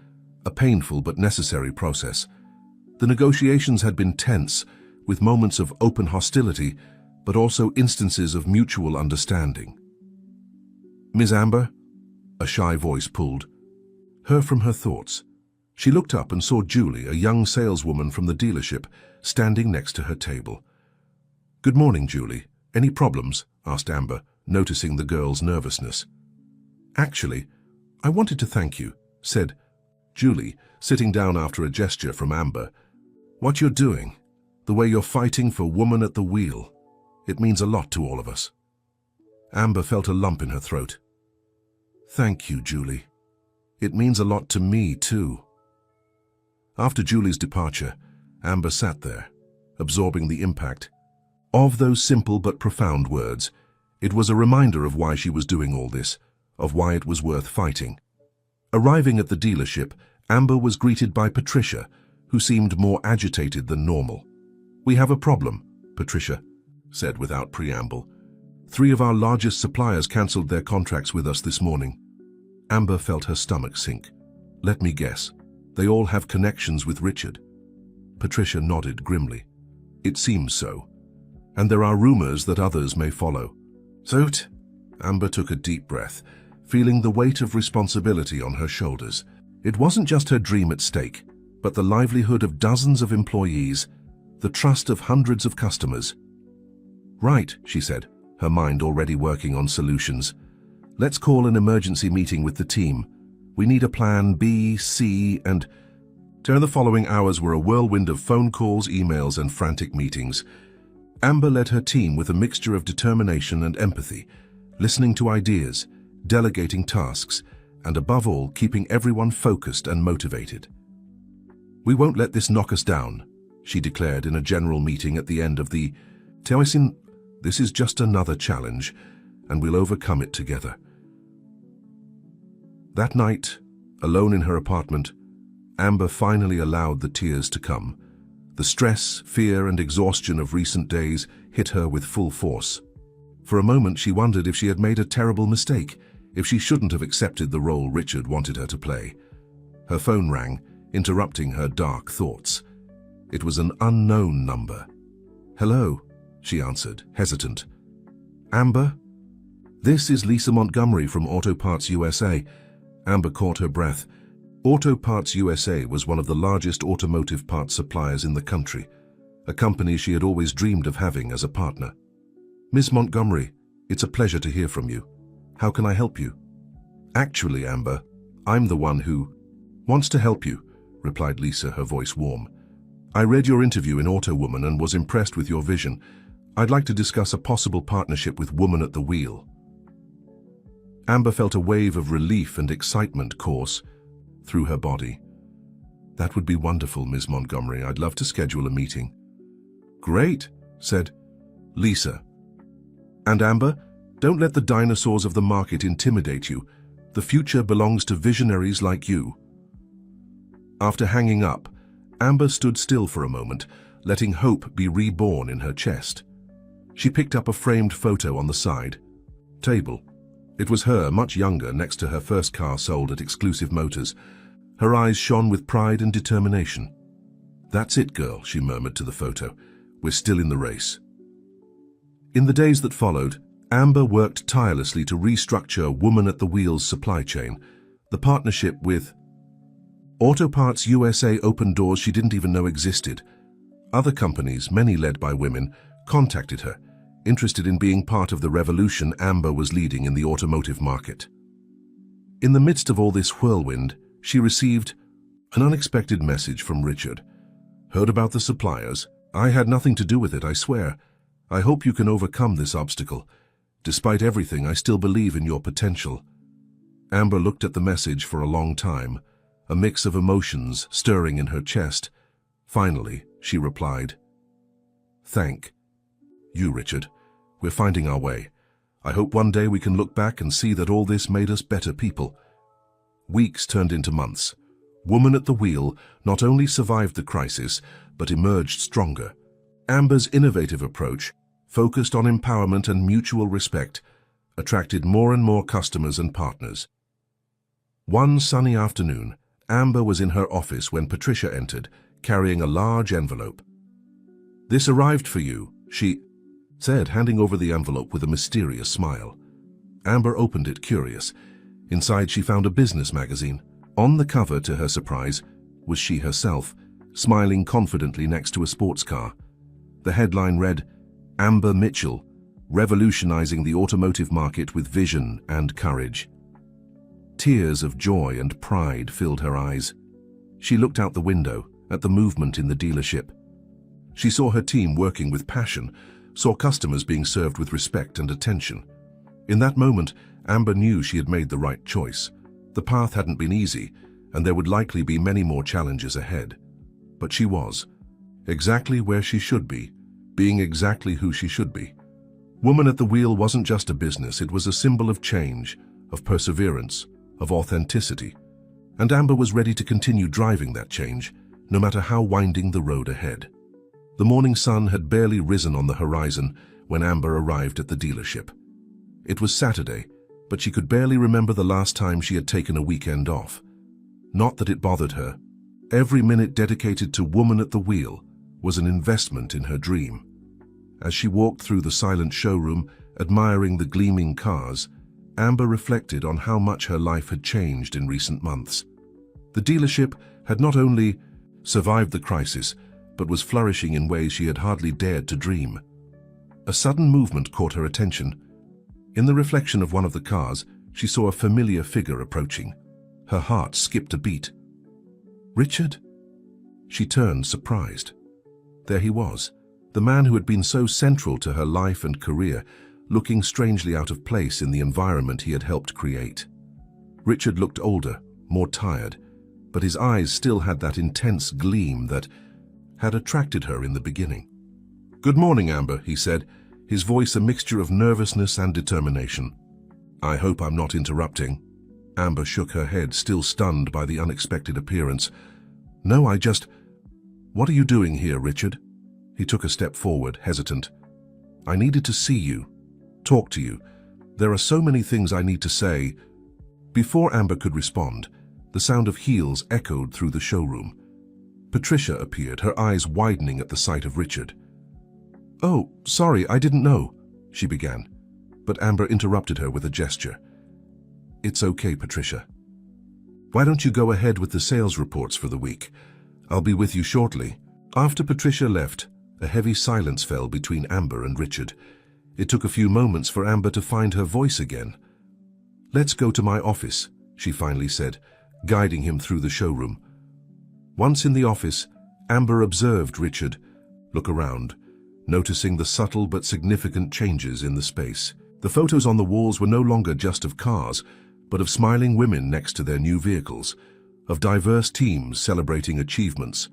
a painful but necessary process. The negotiations had been tense, with moments of open hostility, but also instances of mutual understanding. "Ms. Amber?" A shy voice pulled her from her thoughts. She looked up and saw Julie, a young saleswoman from the dealership, standing next to her table. "Good morning, Julie. Any problems?" asked Amber, noticing the girl's nervousness. "Actually, I wanted to thank you," said Julie, sitting down after a gesture from Amber. "What you're doing, the way you're fighting for woman at the wheel, it means a lot to all of us." Amber felt a lump in her throat. "Thank you, Julie. It means a lot to me, too." After Julie's departure, Amber sat there, absorbing the impact of those simple but profound words. It was a reminder of why she was doing all this, of why it was worth fighting. Arriving at the dealership, Amber was greeted by Patricia, who seemed more agitated than normal. "We have a problem," Patricia said without preamble. "3 of our largest suppliers cancelled their contracts with us this morning." Amber felt her stomach sink. "Let me guess. They all have connections with Richard." Patricia nodded grimly. "It seems so. And there are rumors that others may follow." "Zoot!" Amber took a deep breath, feeling the weight of responsibility on her shoulders. It wasn't just her dream at stake, but the livelihood of dozens of employees, the trust of hundreds of customers. "Right," she said, her mind already working on solutions. "Let's call an emergency meeting with the team. We need a plan B, C, and..." The following hours were a whirlwind of phone calls, emails, and frantic meetings. Amber led her team with a mixture of determination and empathy, listening to ideas, delegating tasks, and above all, keeping everyone focused and motivated. "We won't let this knock us down," she declared in a general meeting at the end of the Teosin. "This is just another challenge, and we'll overcome it together." That night, alone in her apartment, Amber finally allowed the tears to come. The stress, fear, and exhaustion of recent days hit her with full force. For a moment, she wondered if she had made a terrible mistake, if she shouldn't have accepted the role Richard wanted her to play. Her phone rang, interrupting her dark thoughts. It was an unknown number. "Hello," she answered, hesitant. "Amber? This is Lisa Montgomery from Auto Parts USA." Amber caught her breath. Auto Parts USA was one of the largest automotive parts suppliers in the country, a company she had always dreamed of having as a partner. "Miss Montgomery, it's a pleasure to hear from you. How can I help you?" "Actually, Amber, I'm the one who wants to help you," replied Lisa, her voice warm. "I read your interview in Auto Woman and was impressed with your vision. I'd like to discuss a possible partnership with Woman at the Wheel." Amber felt a wave of relief and excitement course through her body. "That would be wonderful, Ms. Montgomery. I'd love to schedule a meeting." "Great," said Lisa. "And Amber, don't let the dinosaurs of the market intimidate you. The future belongs to visionaries like you." After hanging up, Amber stood still for a moment, letting hope be reborn in her chest. She picked up a framed photo on the side table. It was her, much younger, next to her first car sold at Exclusive Motors. Her eyes shone with pride and determination. "That's it, girl," she murmured to the photo. "We're still in the race." In the days that followed, Amber worked tirelessly to restructure Woman at the Wheel's supply chain. The partnership with Auto Parts USA opened doors she didn't even know existed. Other companies, many led by women, contacted her, interested in being part of the revolution Amber was leading in the automotive market. In the midst of all this whirlwind, she received an unexpected message from Richard. "Heard about the suppliers? I had nothing to do with it, I swear. I hope you can overcome this obstacle. Despite everything, I still believe in your potential." Amber looked at the message for a long time, a mix of emotions stirring in her chest. Finally, she replied, "Thank you, Richard. We're finding our way. I hope one day we can look back and see that all this made us better people." Weeks turned into months. Woman at the Wheel not only survived the crisis, but emerged stronger. Amber's innovative approach, focused on empowerment and mutual respect, attracted more and more customers and partners. One sunny afternoon, Amber was in her office when Patricia entered, carrying a large envelope. "This arrived for you," she said, handing over the envelope with a mysterious smile. Amber opened it, curious. Inside she found a business magazine. On the cover, to her surprise, was she herself, smiling confidently next to a sports car. The headline read, "Amber Mitchell, revolutionizing the automotive market with vision and courage." Tears of joy and pride filled her eyes. She looked out the window at the movement in the dealership. She saw her team working with passion, saw customers being served with respect and attention. In that moment, Amber knew she had made the right choice. The path hadn't been easy, and there would likely be many more challenges ahead. But she was, exactly where she should be, being exactly who she should be. Woman at the Wheel wasn't just a business, it was a symbol of change, of perseverance, of authenticity. And Amber was ready to continue driving that change, no matter how winding the road ahead. The morning sun had barely risen on the horizon when Amber arrived at the dealership. It was Saturday, but she could barely remember the last time she had taken a weekend off. Not that it bothered her. Every minute dedicated to Woman at the Wheel was an investment in her dream. As she walked through the silent showroom, admiring the gleaming cars, Amber reflected on how much her life had changed in recent months. The dealership had not only survived the crisis, but was flourishing in ways she had hardly dared to dream. A sudden movement caught her attention. In the reflection of one of the cars, she saw a familiar figure approaching. Her heart skipped a beat. Richard? She turned, surprised. There he was, the man who had been so central to her life and career, looking strangely out of place in the environment he had helped create. Richard looked older, more tired, but his eyes still had that intense gleam that had attracted her in the beginning. "Good morning, Amber," he said, his voice a mixture of nervousness and determination. "I hope I'm not interrupting." Amber shook her head, still stunned by the unexpected appearance. "No, What are you doing here, Richard?" He took a step forward, hesitant. "I needed to see you, talk to you. There are so many things I need to say." Before Amber could respond, the sound of heels echoed through the showroom. Patricia appeared, her eyes widening at the sight of Richard. "Oh, sorry, I didn't know," she began, but Amber interrupted her with a gesture. "It's okay, Patricia. Why don't you go ahead with the sales reports for the week? I'll be with you shortly." After Patricia left, a heavy silence fell between Amber and Richard. It took a few moments for Amber to find her voice again. "Let's go to my office," she finally said, guiding him through the showroom. Once in the office, Amber observed Richard look around, noticing the subtle but significant changes in the space. The photos on the walls were no longer just of cars, but of smiling women next to their new vehicles, of diverse teams celebrating achievements.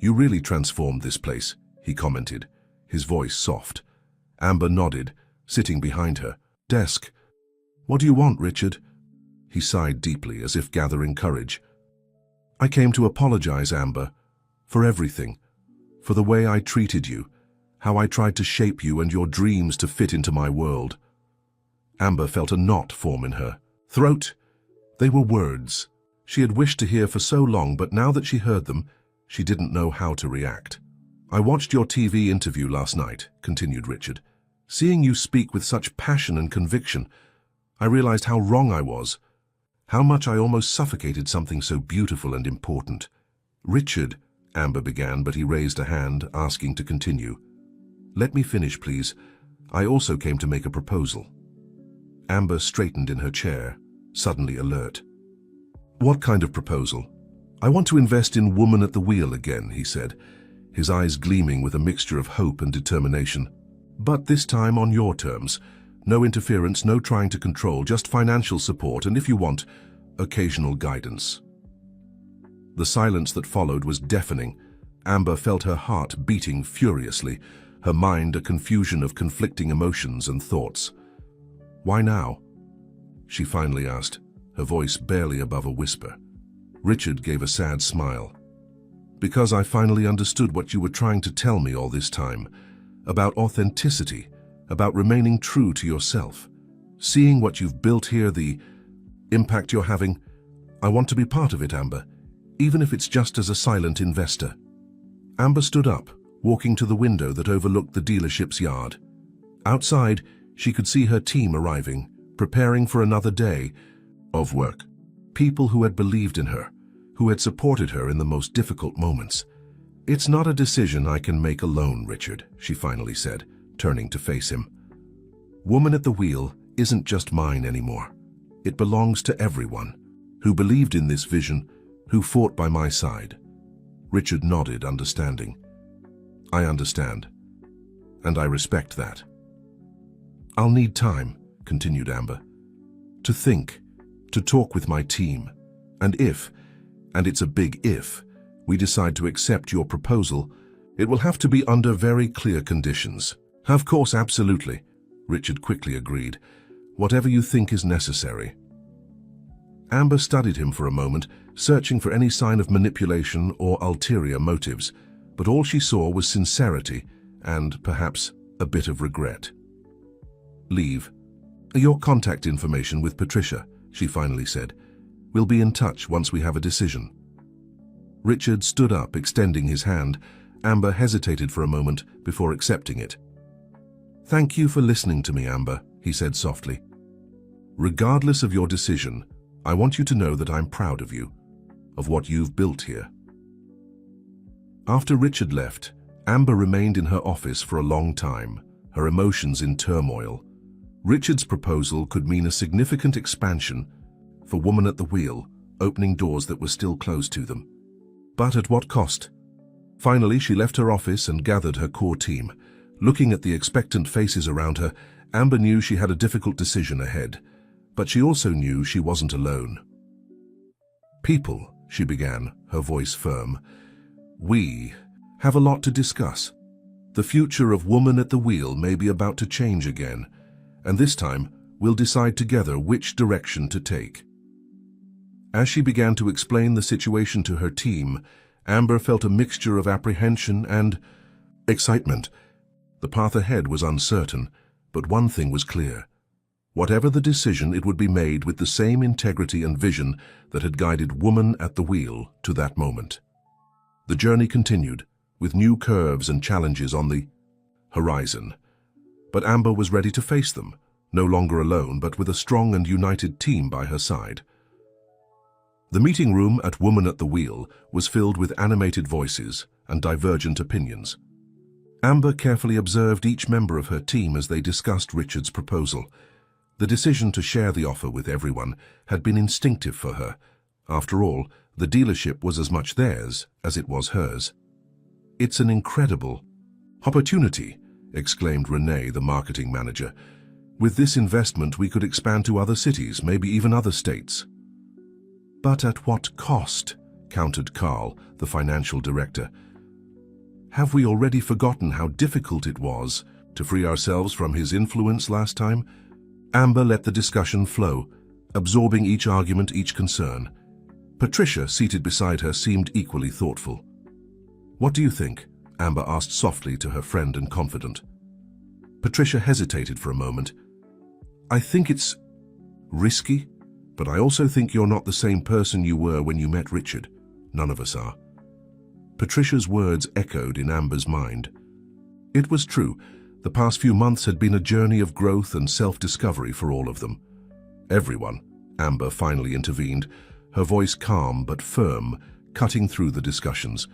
"You really transformed this place," he commented, his voice soft. Amber nodded, sitting behind her desk. "What do you want, Richard?" He sighed deeply, as if gathering courage. "I came to apologize, Amber, for everything, for the way I treated you, how I tried to shape you and your dreams to fit into my world." Amber felt a knot form in her throat. They were words she had wished to hear for so long, but now that she heard them, she didn't know how to react. "I watched your TV interview last night," continued Richard. "Seeing you speak with such passion and conviction, I realized how wrong I was, how much I almost suffocated something so beautiful and important." "Richard," Amber began, but he raised a hand, asking to continue. "Let me finish, please. I also came to make a proposal." Amber straightened in her chair, suddenly alert. "What kind of proposal?" "I want to invest in Woman at the Wheel again," he said, his eyes gleaming with a mixture of hope and determination. "But this time on your terms. No interference, no trying to control, just financial support and, if you want, occasional guidance." The silence that followed was deafening. Amber felt her heart beating furiously, her mind a confusion of conflicting emotions and thoughts. "Why now?" she finally asked, her voice barely above a whisper. Richard gave a sad smile. "Because I finally understood what you were trying to tell me all this time, about authenticity, about remaining true to yourself. Seeing what you've built here, the impact you're having, I want to be part of it, Amber, even if it's just as a silent investor." Amber stood up, walking to the window that overlooked the dealership's yard. Outside, she could see her team arriving, preparing for another day of work. People who had believed in her, who had supported her in the most difficult moments. "It's not a decision I can make alone, Richard," she finally said, turning to face him. "Woman at the Wheel isn't just mine anymore. It belongs to everyone who believed in this vision, who fought by my side." Richard nodded, understanding. "I understand, and I respect that." "I'll need time," continued Amber, "to think, to talk with my team, and if, and it's a big if, we decide to accept your proposal, it will have to be under very clear conditions. Of course, absolutely, Richard quickly agreed. Whatever you think is necessary. Amber studied him for a moment, searching for any sign of manipulation or ulterior motives, but all she saw was sincerity and, perhaps, a bit of regret. Leave. Your contact information with Patricia, she finally said. We'll be in touch once we have a decision. Richard stood up, extending his hand. Amber hesitated for a moment before accepting it. Thank you for listening to me, Amber, he said softly. Regardless of your decision, I want you to know that I'm proud of you, of what you've built here. After Richard left, Amber remained in her office for a long time, her emotions in turmoil. Richard's proposal could mean a significant expansion for Woman at the Wheel, opening doors that were still closed to them. But at what cost? Finally, she left her office and gathered her core team. Looking at the expectant faces around her, Amber knew she had a difficult decision ahead, but she also knew she wasn't alone. People, she began, her voice firm, we have a lot to discuss. The future of Woman at the Wheel may be about to change again, and this time we'll decide together which direction to take. As she began to explain the situation to her team, Amber felt a mixture of apprehension and excitement. The path ahead was uncertain, but one thing was clear. Whatever the decision, it would be made with the same integrity and vision that had guided Woman at the Wheel to that moment. The journey continued, with new curves and challenges on the horizon. But Amber was ready to face them, no longer alone, but with a strong and united team by her side. The meeting room at Woman at the Wheel was filled with animated voices and divergent opinions. Amber carefully observed each member of her team as they discussed Richard's proposal. The decision to share the offer with everyone had been instinctive for her. After all, the dealership was as much theirs as it was hers. It's an incredible opportunity, exclaimed Renee, the marketing manager. With this investment, we could expand to other cities, maybe even other states. But at what cost? Countered Carl, the financial director. Have we already forgotten how difficult it was to free ourselves from his influence last time? Amber let the discussion flow, absorbing each argument, each concern. Patricia, seated beside her, seemed equally thoughtful. What do you think? Amber asked softly to her friend and confidant. Patricia hesitated for a moment. I think it's risky, but I also think you're not the same person you were when you met Richard. None of us are. Patricia's words echoed in Amber's mind. It was true. The past few months had been a journey of growth and self-discovery for all of them. Everyone, Amber finally intervened, her voice calm but firm, cutting through the discussions.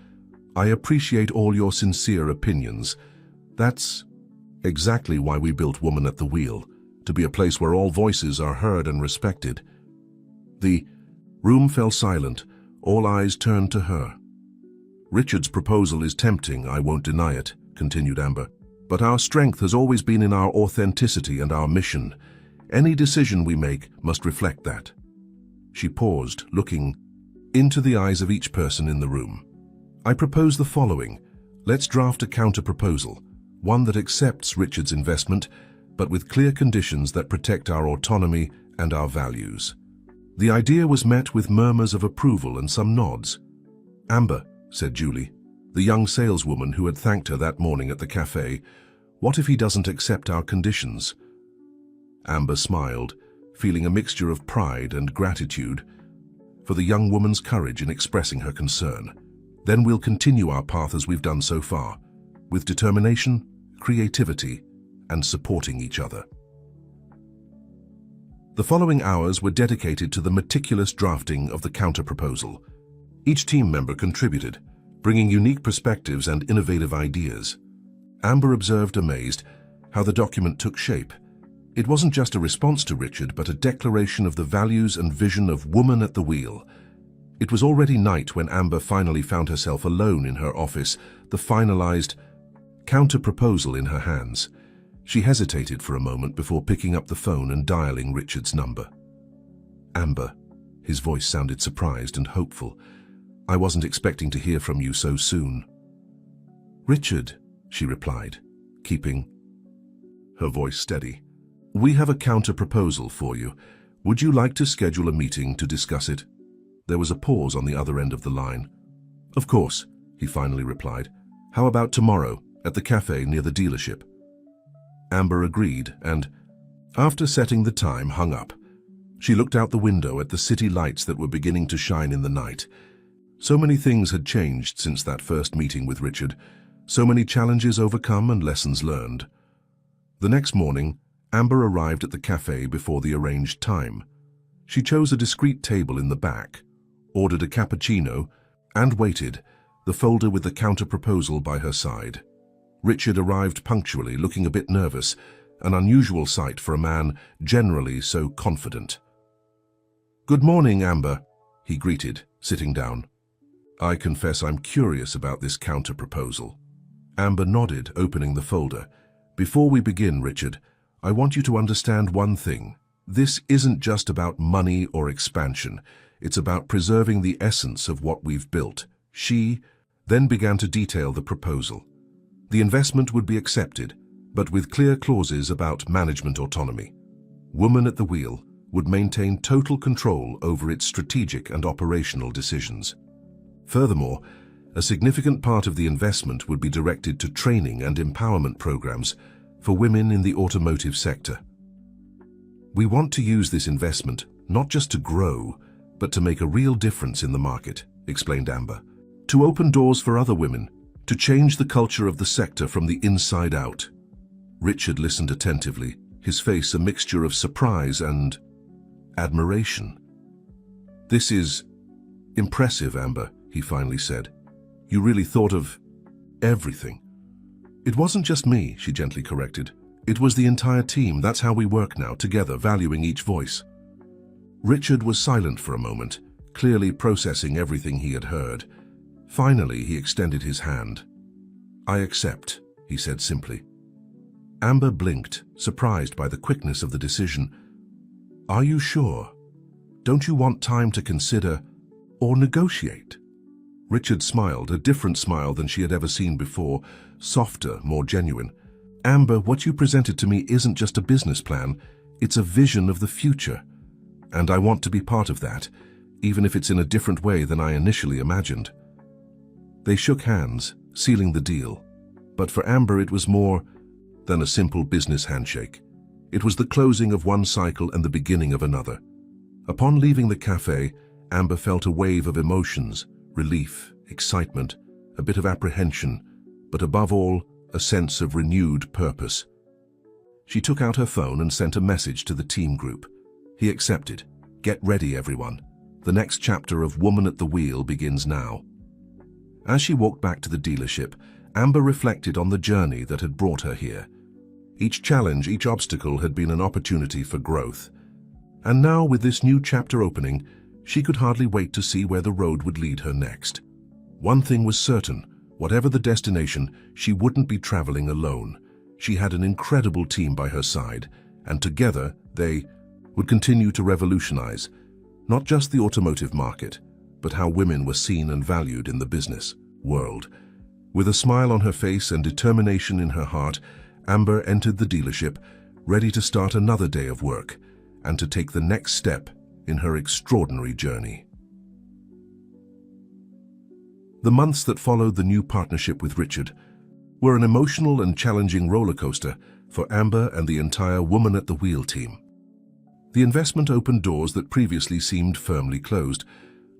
I appreciate all your sincere opinions. That's exactly why we built Woman at the Wheel, to be a place where all voices are heard and respected. The room fell silent. All eyes turned to her. Richard's proposal is tempting, I won't deny it, continued Amber. But our strength has always been in our authenticity and our mission. Any decision we make must reflect that. She paused, looking into the eyes of each person in the room. I propose the following. Let's draft a counter-proposal, one that accepts Richard's investment, but with clear conditions that protect our autonomy and our values. The idea was met with murmurs of approval and some nods. Amber, said Julie, the young saleswoman who had thanked her that morning at the cafe, what if he doesn't accept our conditions? Amber smiled, feeling a mixture of pride and gratitude for the young woman's courage in expressing her concern. Then we'll continue our path as we've done so far, with determination, creativity, and supporting each other. The following hours were dedicated to the meticulous drafting of the counter-proposal. Each team member contributed, bringing unique perspectives and innovative ideas. Amber observed, amazed, how the document took shape. It wasn't just a response to Richard, but a declaration of the values and vision of Woman at the Wheel. It was already night when Amber finally found herself alone in her office, the finalized counter-proposal in her hands. She hesitated for a moment before picking up the phone and dialing Richard's number. Amber, his voice sounded surprised and hopeful. I wasn't expecting to hear from you so soon. Richard, she replied, keeping her voice steady. We have a counter-proposal for you. Would you like to schedule a meeting to discuss it? There was a pause on the other end of the line. Of course, he finally replied. How about tomorrow, at the cafe near the dealership? Amber agreed and, after setting the time, hung up. She looked out the window at the city lights that were beginning to shine in the night. So many things had changed since that first meeting with Richard, so many challenges overcome and lessons learned. The next morning, Amber arrived at the cafe before the arranged time. She chose a discreet table in the back, ordered a cappuccino, and waited, the folder with the counter-proposal by her side. Richard arrived punctually, looking a bit nervous, an unusual sight for a man generally so confident. Good morning, Amber, he greeted, sitting down. I confess I'm curious about this counter-proposal. Amber nodded, opening the folder. Before we begin, Richard, I want you to understand one thing. This isn't just about money or expansion. It's about preserving the essence of what we've built. She then began to detail the proposal. The investment would be accepted, but with clear clauses about management autonomy. Woman at the wheel would maintain total control over its strategic and operational decisions. Furthermore, a significant part of the investment would be directed to training and empowerment programs for women in the automotive sector. We want to use this investment not just to grow, but to make a real difference in the market, explained Amber. To open doors for other women, to change the culture of the sector from the inside out. Richard listened attentively, his face a mixture of surprise and admiration. This is impressive, Amber, he finally said. You really thought of everything. It wasn't just me, she gently corrected. It was the entire team. That's how we work now, together, valuing each voice. Richard was silent for a moment, clearly processing everything he had heard. Finally, he extended his hand. I accept, he said simply. Amber blinked, surprised by the quickness of the decision. Are you sure? Don't you want time to consider or negotiate? Richard smiled, a different smile than she had ever seen before, softer, more genuine. Amber, what you presented to me isn't just a business plan, it's a vision of the future. And I want to be part of that, even if it's in a different way than I initially imagined. They shook hands, sealing the deal. But for Amber it was more than a simple business handshake. It was the closing of one cycle and the beginning of another. Upon leaving the cafe, Amber felt a wave of emotions, relief, excitement, a bit of apprehension, but above all, a sense of renewed purpose. She took out her phone and sent a message to the team group. He accepted. Get ready, everyone. The next chapter of Woman at the Wheel begins now. As she walked back to the dealership, Amber reflected on the journey that had brought her here. Each challenge, each obstacle had been an opportunity for growth. And now, with this new chapter opening, she could hardly wait to see where the road would lead her next. One thing was certain, whatever the destination, she wouldn't be traveling alone. She had an incredible team by her side, and together they would continue to revolutionize, not just the automotive market, but how women were seen and valued in the business world. With a smile on her face and determination in her heart, Amber entered the dealership, ready to start another day of work and to take the next step in her extraordinary journey. The months that followed the new partnership with Richard were an emotional and challenging roller coaster for Amber and the entire Woman at the Wheel team. The investment opened doors that previously seemed firmly closed,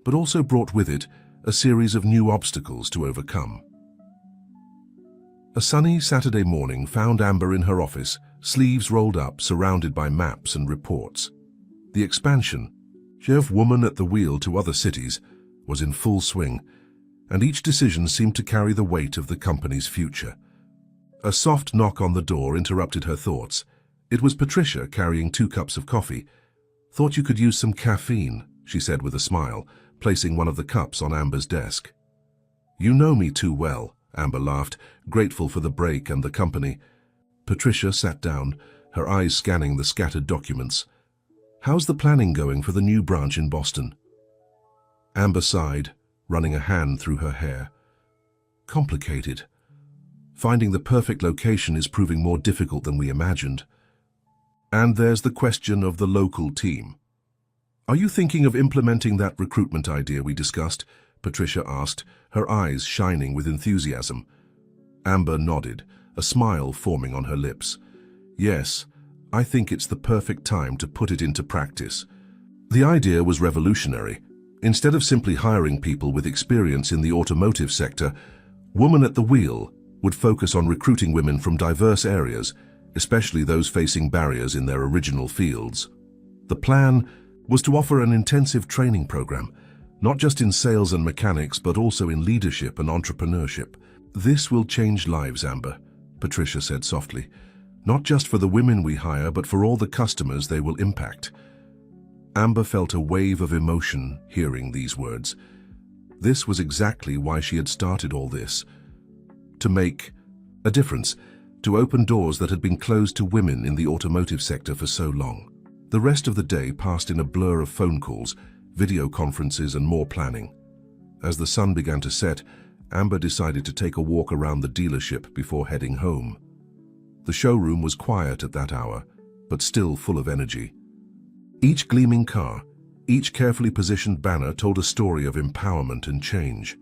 but also brought with it a series of new obstacles to overcome. A sunny Saturday morning found Amber in her office, sleeves rolled up, surrounded by maps and reports. The expansion of Woman at the Wheel to other cities was in full swing, and each decision seemed to carry the weight of the company's future. A soft knock on the door interrupted her thoughts. It was Patricia carrying 2 cups of coffee. Thought you could use some caffeine, she said with a smile, placing one of the cups on Amber's desk. You know me too well, Amber laughed, grateful for the break and the company. Patricia sat down, her eyes scanning the scattered documents. How's the planning going for the new branch in Boston? Amber sighed, running a hand through her hair. Complicated. Finding the perfect location is proving more difficult than we imagined. And there's the question of the local team. Are you thinking of implementing that recruitment idea we discussed? Patricia asked, her eyes shining with enthusiasm. Amber nodded, a smile forming on her lips. Yes, I think it's the perfect time to put it into practice. The idea was revolutionary. Instead of simply hiring people with experience in the automotive sector, Woman at the Wheel would focus on recruiting women from diverse areas, especially those facing barriers in their original fields. The plan was to offer an intensive training program, not just in sales and mechanics, but also in leadership and entrepreneurship. This will change lives, Amber, Patricia said softly. Not just for the women we hire, but for all the customers they will impact. Amber felt a wave of emotion hearing these words. This was exactly why she had started all this. To make a difference, to open doors that had been closed to women in the automotive sector for so long. The rest of the day passed in a blur of phone calls, video conferences, and more planning. As the sun began to set, Amber decided to take a walk around the dealership before heading home. The showroom was quiet at that hour, but still full of energy. Each gleaming car, each carefully positioned banner told a story of empowerment and change.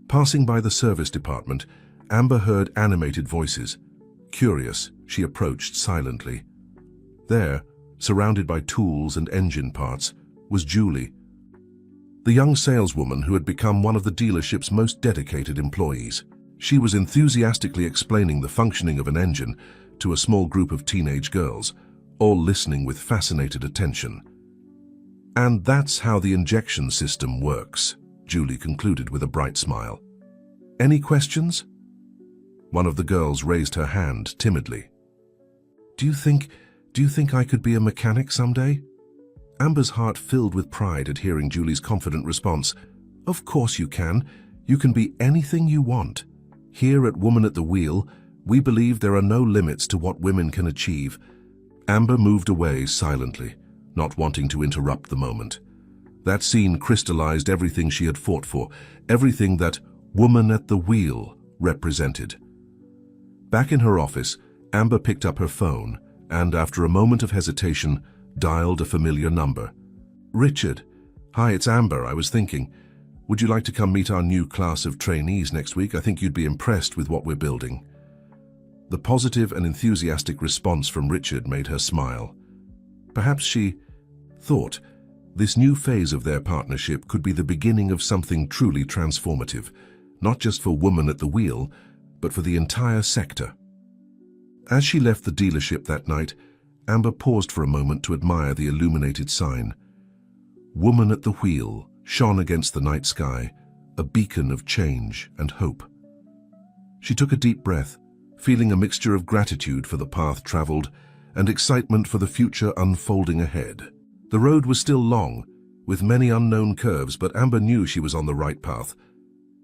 Passing by the service department, Amber heard animated voices. Curious, she approached silently. There, surrounded by tools and engine parts, was Julie, the young saleswoman who had become one of the dealership's most dedicated employees. She was enthusiastically explaining the functioning of an engine to a small group of teenage girls, all listening with fascinated attention. And that's how the injection system works, Julie concluded with a bright smile. Any questions? One of the girls raised her hand timidly. Do you think I could be a mechanic someday? Amber's heart filled with pride at hearing Julie's confident response. Of course you can. You can be anything you want. Here at Woman at the Wheel, we believe there are no limits to what women can achieve. Amber moved away silently, not wanting to interrupt the moment. That scene crystallized everything she had fought for, everything that Woman at the Wheel represented. Back in her office, Amber picked up her phone and, after a moment of hesitation, dialed a familiar number. Richard. Hi, it's Amber. I was thinking, would you like to come meet our new class of trainees next week? I think you'd be impressed with what we're building. The positive and enthusiastic response from Richard made her smile. Perhaps she thought this new phase of their partnership could be the beginning of something truly transformative, not just for Woman at the Wheel, but for the entire sector. As she left the dealership that night, Amber paused for a moment to admire the illuminated sign. Woman at the Wheel shone against the night sky, a beacon of change and hope. She took a deep breath, feeling a mixture of gratitude for the path traveled and excitement for the future unfolding ahead. The road was still long, with many unknown curves, but Amber knew she was on the right path.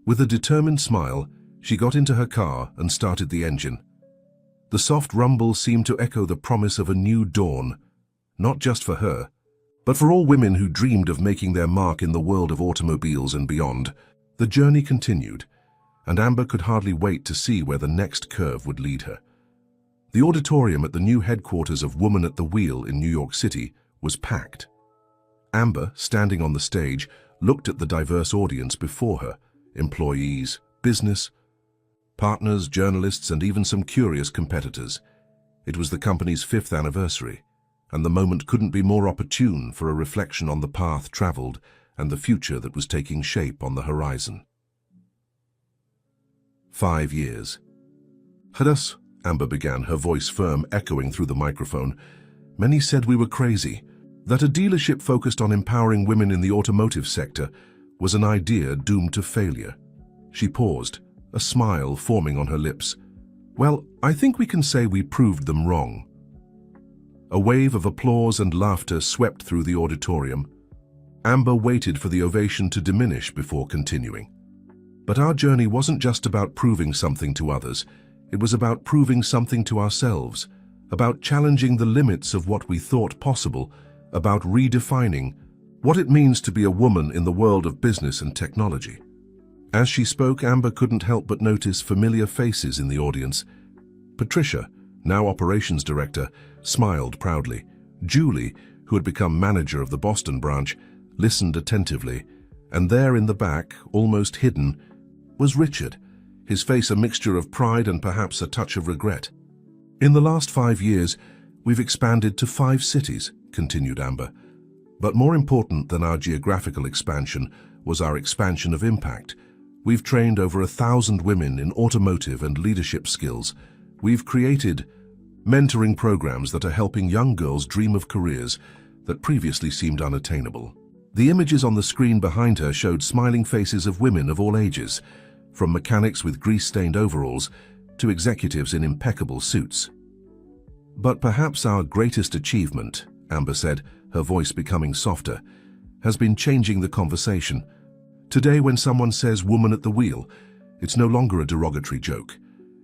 With a determined smile, she got into her car and started the engine. The soft rumble seemed to echo the promise of a new dawn, not just for her, but for all women who dreamed of making their mark in the world of automobiles and beyond. The journey continued, and Amber could hardly wait to see where the next curve would lead her. The auditorium at the new headquarters of Woman at the Wheel in New York City was packed. Amber, standing on the stage, looked at the diverse audience before her, employees, business, partners, journalists, and even some curious competitors. It was the company's 5th anniversary, and the moment couldn't be more opportune for a reflection on the path traveled and the future that was taking shape on the horizon. 5 years. Hadas, Amber began, her voice firm, echoing through the microphone. Many said we were crazy, that a dealership focused on empowering women in the automotive sector was an idea doomed to failure. She paused, a smile forming on her lips. Well, I think we can say we proved them wrong. A wave of applause and laughter swept through the auditorium. Amber waited for the ovation to diminish before continuing. But our journey wasn't just about proving something to others. It was about proving something to ourselves, about challenging the limits of what we thought possible, about redefining What it means to be a woman in the world of business and technology. As she spoke, Amber couldn't help but notice familiar faces in the audience. Patricia, now operations director, smiled proudly. Julie, who had become manager of the Boston branch, listened attentively. And there in the back, almost hidden, was Richard, his face a mixture of pride and perhaps a touch of regret. In the last 5 years, we've expanded to 5 cities, continued Amber. But more important than our geographical expansion was our expansion of impact. We've trained over 1,000 women in automotive and leadership skills. We've created mentoring programs that are helping young girls dream of careers that previously seemed unattainable. The images on the screen behind her showed smiling faces of women of all ages, from mechanics with grease-stained overalls to executives in impeccable suits. But perhaps our greatest achievement, Amber said, her voice becoming softer, has been changing the conversation. Today, when someone says woman at the wheel, it's no longer a derogatory joke.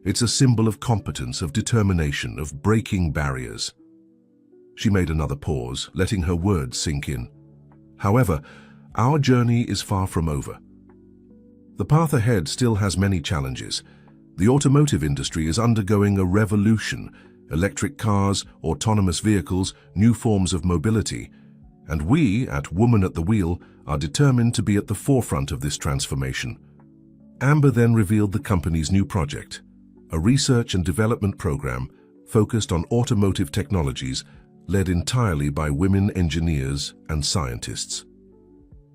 It's a symbol of competence, of determination, of breaking barriers. She made another pause, letting her words sink in. However, our journey is far from over. The path ahead still has many challenges. The automotive industry is undergoing a revolution. Electric cars, autonomous vehicles, new forms of mobility. And we, at Woman at the Wheel, are determined to be at the forefront of this transformation. Amber then revealed the company's new project, a research and development program focused on automotive technologies led entirely by women engineers and scientists.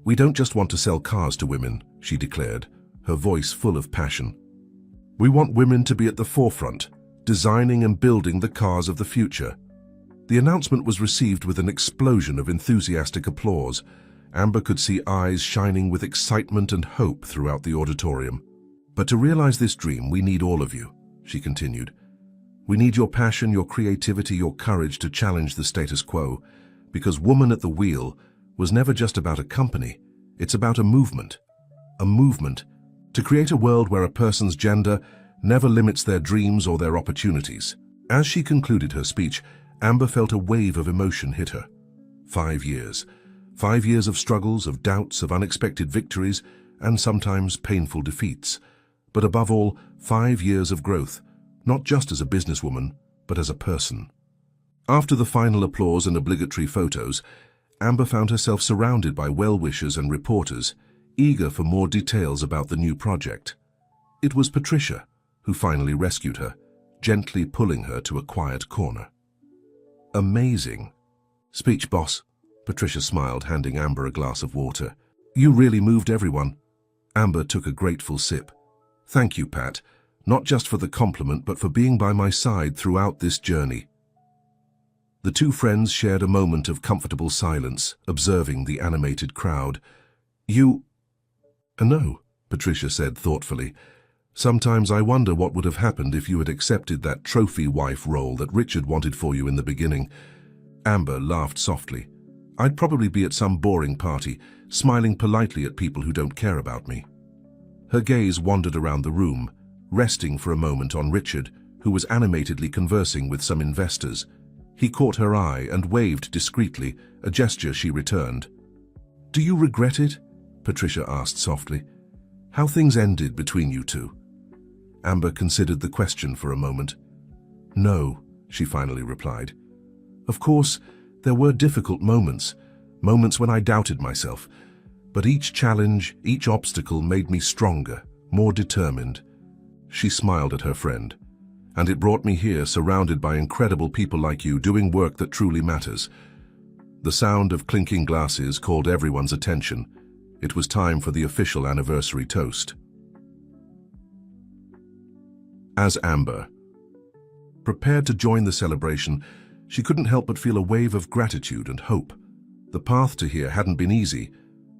We don't just want to sell cars to women, she declared, her voice full of passion. We want women to be at the forefront, designing and building the cars of the future. The announcement was received with an explosion of enthusiastic applause. Amber could see eyes shining with excitement and hope throughout the auditorium. But to realize this dream, we need all of you, she continued. We need your passion, your creativity, your courage to challenge the status quo, because Woman at the Wheel was never just about a company. It's about a movement to create a world where a person's gender never limits their dreams or their opportunities. As she concluded her speech, Amber felt a wave of emotion hit her. 5 years. 5 years of struggles, of doubts, of unexpected victories, and sometimes painful defeats. But above all, 5 years of growth, not just as a businesswoman, but as a person. After the final applause and obligatory photos, Amber found herself surrounded by well-wishers and reporters, eager for more details about the new project. It was Patricia who finally rescued her, gently pulling her to a quiet corner. Amazing. Speech, boss. Patricia smiled, handing Amber a glass of water. You really moved everyone. Amber took a grateful sip. Thank you, Pat, not just for the compliment, but for being by my side throughout this journey. The two friends shared a moment of comfortable silence, observing the animated crowd. No, Patricia said thoughtfully. Sometimes I wonder what would have happened if you had accepted that trophy wife role that Richard wanted for you in the beginning. Amber laughed softly. I'd probably be at some boring party, smiling politely at people who don't care about me. Her gaze wandered around the room, resting for a moment on Richard, who was animatedly conversing with some investors. He caught her eye and waved discreetly, a gesture she returned. Do you regret it? Patricia asked softly. How things ended between you two? Amber considered the question for a moment. No, she finally replied. Of course, there were difficult moments when I doubted myself. But each challenge, each obstacle made me stronger, more determined. She smiled at her friend. And it brought me here, surrounded by incredible people like you, doing work that truly matters. The sound of clinking glasses called everyone's attention. It was time for the official anniversary toast. As Amber prepared to join the celebration, she couldn't help but feel a wave of gratitude and hope. The path to here hadn't been easy,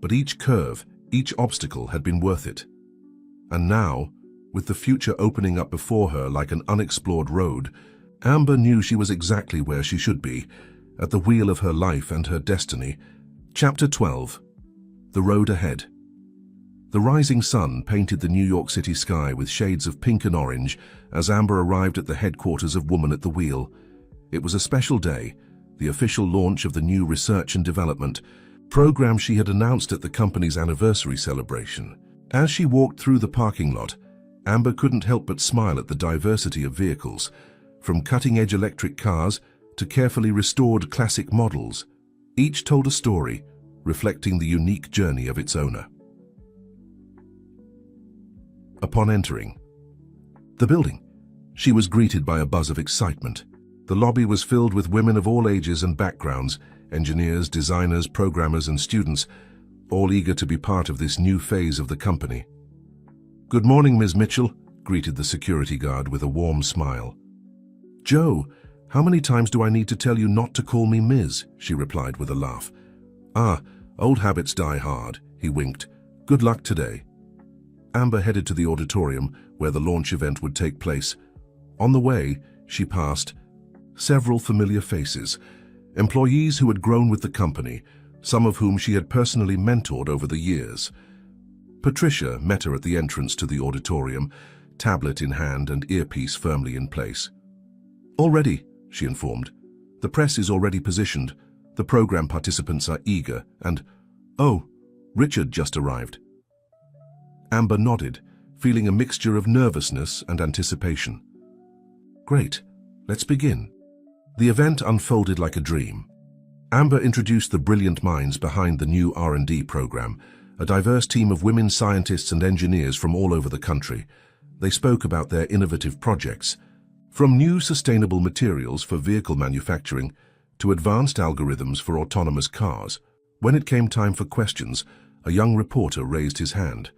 but each curve, each obstacle had been worth it. And now, with the future opening up before her like an unexplored road, Amber knew she was exactly where she should be, at the wheel of her life and her destiny. Chapter 12. The Road Ahead. The rising sun painted the New York City sky with shades of pink and orange as Amber arrived at the headquarters of Woman at the Wheel. It was a special day, the official launch of the new research and development. program she had announced at the company's anniversary celebration. As she walked through the parking lot, Amber couldn't help but smile at the diversity of vehicles, from cutting-edge electric cars to carefully restored classic models. Each told a story, reflecting the unique journey of its owner. Upon entering the building, she was greeted by a buzz of excitement. The lobby was filled with women of all ages and backgrounds, engineers, designers, programmers, and students, all eager to be part of this new phase of the company. "Good morning, Ms. Mitchell," greeted the security guard with a warm smile. "Joe, how many times do I need to tell you not to call me Ms.?" she replied with a laugh. "Ah, old habits die hard," he winked. "Good luck today." Amber headed to the auditorium where the launch event would take place. On the way, she passed several familiar faces, employees who had grown with the company, some of whom she had personally mentored over the years. Patricia met her at the entrance to the auditorium, tablet in hand and earpiece firmly in place. "All ready," she informed. "The press is already positioned. The program participants are eager and, oh, Richard just arrived." Amber nodded, feeling a mixture of nervousness and anticipation. "Great, let's begin." The event unfolded like a dream. Amber introduced the brilliant minds behind the new R&D program, a diverse team of women scientists and engineers from all over the country. They spoke about their innovative projects, from new sustainable materials for vehicle manufacturing to advanced algorithms for autonomous cars. When it came time for questions, a young reporter raised his hand.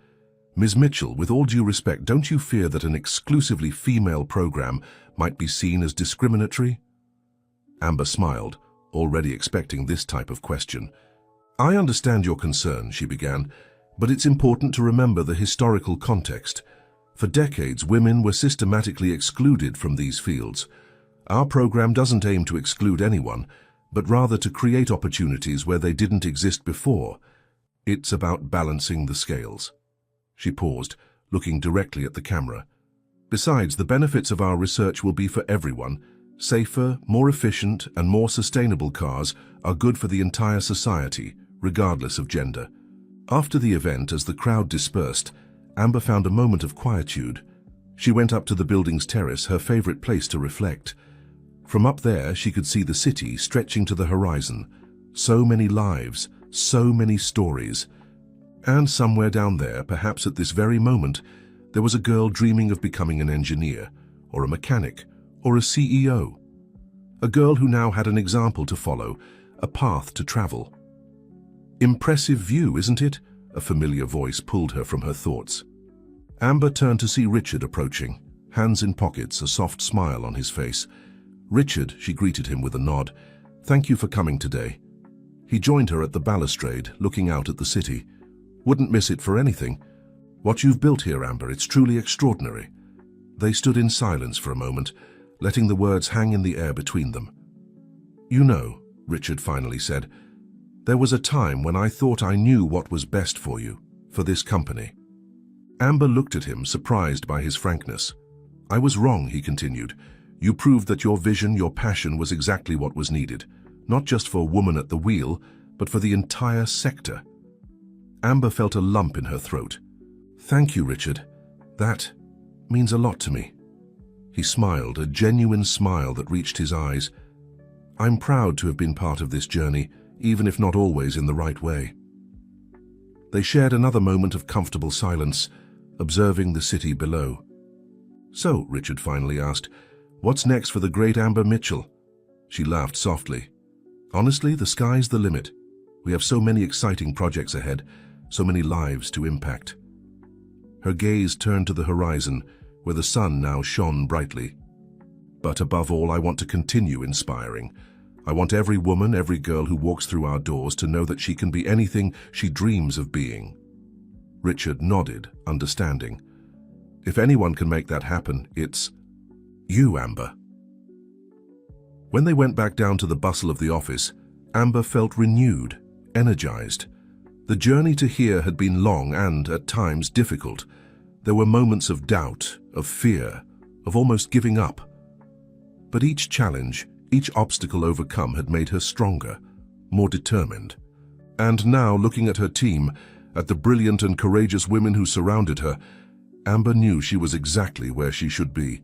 "Ms. Mitchell, with all due respect, don't you fear that an exclusively female program might be seen as discriminatory?" Amber smiled, already expecting this type of question. "I understand your concern," she began, "but it's important to remember the historical context. For decades, women were systematically excluded from these fields. Our program doesn't aim to exclude anyone, but rather to create opportunities where they didn't exist before. It's about balancing the scales." She paused, looking directly at the camera. "Besides, the benefits of our research will be for everyone. Safer, more efficient, and more sustainable cars are good for the entire society, regardless of gender." After the event, as the crowd dispersed, Amber found a moment of quietude. She went up to the building's terrace, her favorite place to reflect. From up there, she could see the city stretching to the horizon. So many lives, so many stories. And somewhere down there, perhaps at this very moment, there was a girl dreaming of becoming an engineer, or a mechanic, or a CEO. A girl who now had an example to follow, a path to travel. "Impressive view, isn't it?" A familiar voice pulled her from her thoughts. Amber turned to see Richard approaching, hands in pockets, a soft smile on his face. "Richard," she greeted him with a nod, "thank you for coming today." He joined her at the balustrade, looking out at the city. "Wouldn't miss it for anything. What you've built here, Amber, it's truly extraordinary." They stood in silence for a moment, letting the words hang in the air between them. "You know," Richard finally said, "there was a time when I thought I knew what was best for you, for this company." Amber looked at him, surprised by his frankness. "I was wrong," he continued. "You proved that your vision, your passion was exactly what was needed, not just for a woman at the wheel, but for the entire sector." Amber felt a lump in her throat. "Thank you, Richard. That means a lot to me." He smiled, a genuine smile that reached his eyes. "I'm proud to have been part of this journey, even if not always in the right way." They shared another moment of comfortable silence, observing the city below. "So," Richard finally asked, "what's next for the great Amber Mitchell?" She laughed softly. "Honestly, the sky's the limit. We have so many exciting projects ahead, so many lives to impact." Her gaze turned to the horizon, where the sun now shone brightly. "But above all, I want to continue inspiring. I want every woman, every girl who walks through our doors to know that she can be anything she dreams of being." Richard nodded, understanding. "If anyone can make that happen, it's you, Amber." When they went back down to the bustle of the office, Amber felt renewed, energized. The journey to here had been long and, at times, difficult. There were moments of doubt, of fear, of almost giving up. But each challenge, each obstacle overcome had made her stronger, more determined. And now, looking at her team, at the brilliant and courageous women who surrounded her, Amber knew she was exactly where she should be.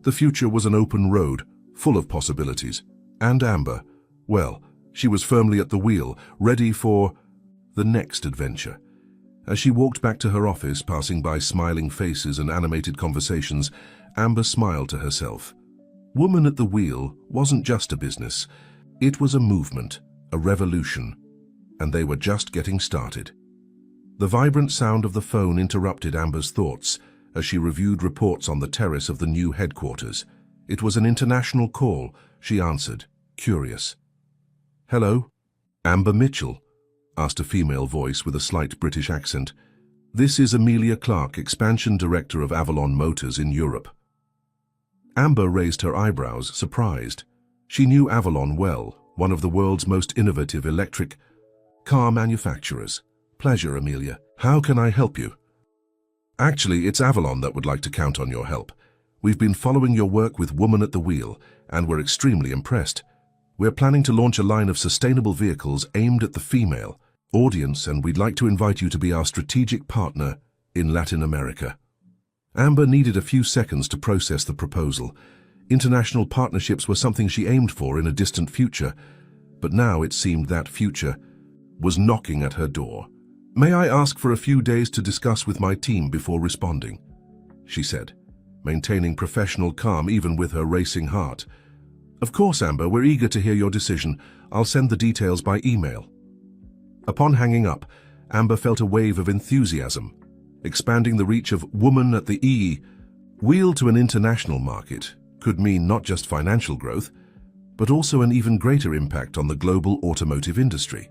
The future was an open road, full of possibilities. And Amber, well, she was firmly at the wheel, ready for the next adventure. As she walked back to her office, passing by smiling faces and animated conversations, Amber smiled to herself. Woman at the Wheel wasn't just a business. It was a movement, a revolution, and they were just getting started. The vibrant sound of the phone interrupted Amber's thoughts as she reviewed reports on the terrace of the new headquarters. It was an international call. She answered, curious. "Hello? Amber Mitchell?" asked a female voice with a slight British accent. "This is Amelia Clark, Expansion Director of Avalon Motors in Europe." Amber raised her eyebrows, surprised. She knew Avalon well, one of the world's most innovative electric car manufacturers. "Pleasure, Amelia. How can I help you?" "Actually, it's Avalon that would like to count on your help. We've been following your work with Woman at the Wheel, and we're extremely impressed. We're planning to launch a line of sustainable vehicles aimed at the female audience, and we'd like to invite you to be our strategic partner in Latin America." Amber needed a few seconds to process the proposal. International partnerships were something she aimed for in a distant future, but now it seemed that future was knocking at her door. "May I ask for a few days to discuss with my team before responding?" she said, maintaining professional calm even with her racing heart. "Of course, Amber, we're eager to hear your decision. I'll send the details by email." Upon hanging up, Amber felt a wave of enthusiasm. Expanding the reach of Woman at the Wheel to an international market could mean not just financial growth, but also an even greater impact on the global automotive industry.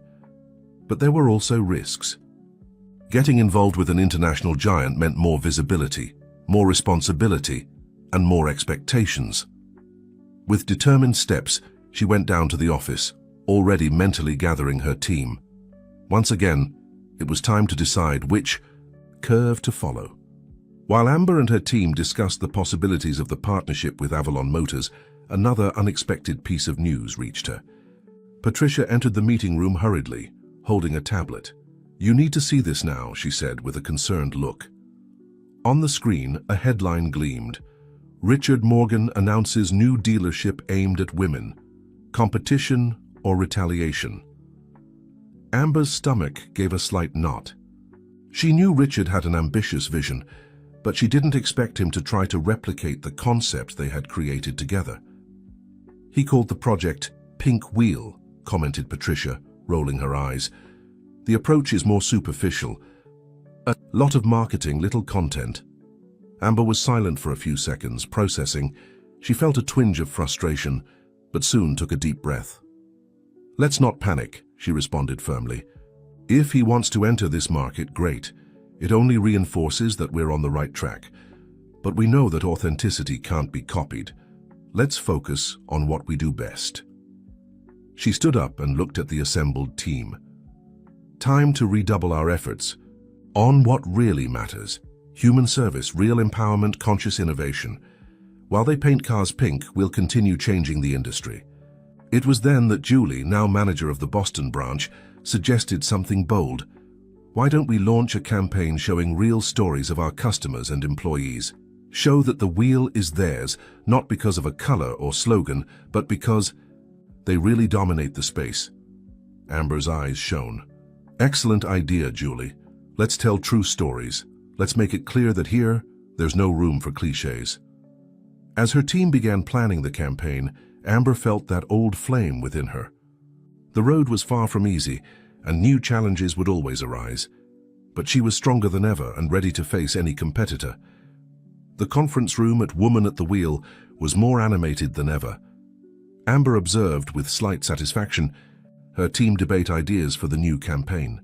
But there were also risks. Getting involved with an international giant meant more visibility, more responsibility, and more expectations. With determined steps, she went down to the office, already mentally gathering her team. Once again, it was time to decide which curve to follow. While Amber and her team discussed the possibilities of the partnership with Avalon Motors, another unexpected piece of news reached her. Patricia entered the meeting room hurriedly, holding a tablet. "You need to see this now," she said with a concerned look. On the screen, a headline gleamed. "Richard Morgan announces new dealership aimed at women. Competition or retaliation?" Amber's stomach gave a slight knot. She knew Richard had an ambitious vision, but she didn't expect him to try to replicate the concept they had created together. "He called the project Pink Wheel," commented Patricia, rolling her eyes. "The approach is more superficial. A lot of marketing, little content." Amber was silent for a few seconds, processing. She felt a twinge of frustration, but soon took a deep breath. "Let's not panic," she responded firmly. "If he wants to enter this market, great. It only reinforces that we're on the right track. But we know that authenticity can't be copied. Let's focus on what we do best." She stood up and looked at the assembled team. "Time to redouble our efforts on what really matters. Human service, real empowerment, conscious innovation. While they paint cars pink, we'll continue changing the industry." It was then that Julie, now manager of the Boston branch, suggested something bold. "Why don't we launch a campaign showing real stories of our customers and employees? Show that the wheel is theirs, not because of a color or slogan, but because they really dominate the space." Amber's eyes shone. "Excellent idea, Julie. Let's tell true stories. Let's make it clear that here, there's no room for cliches." As her team began planning the campaign, Amber felt that old flame within her. The road was far from easy, and new challenges would always arise. But she was stronger than ever and ready to face any competitor. The conference room at Woman at the Wheel was more animated than ever. Amber observed with slight satisfaction her team debate ideas for the new campaign.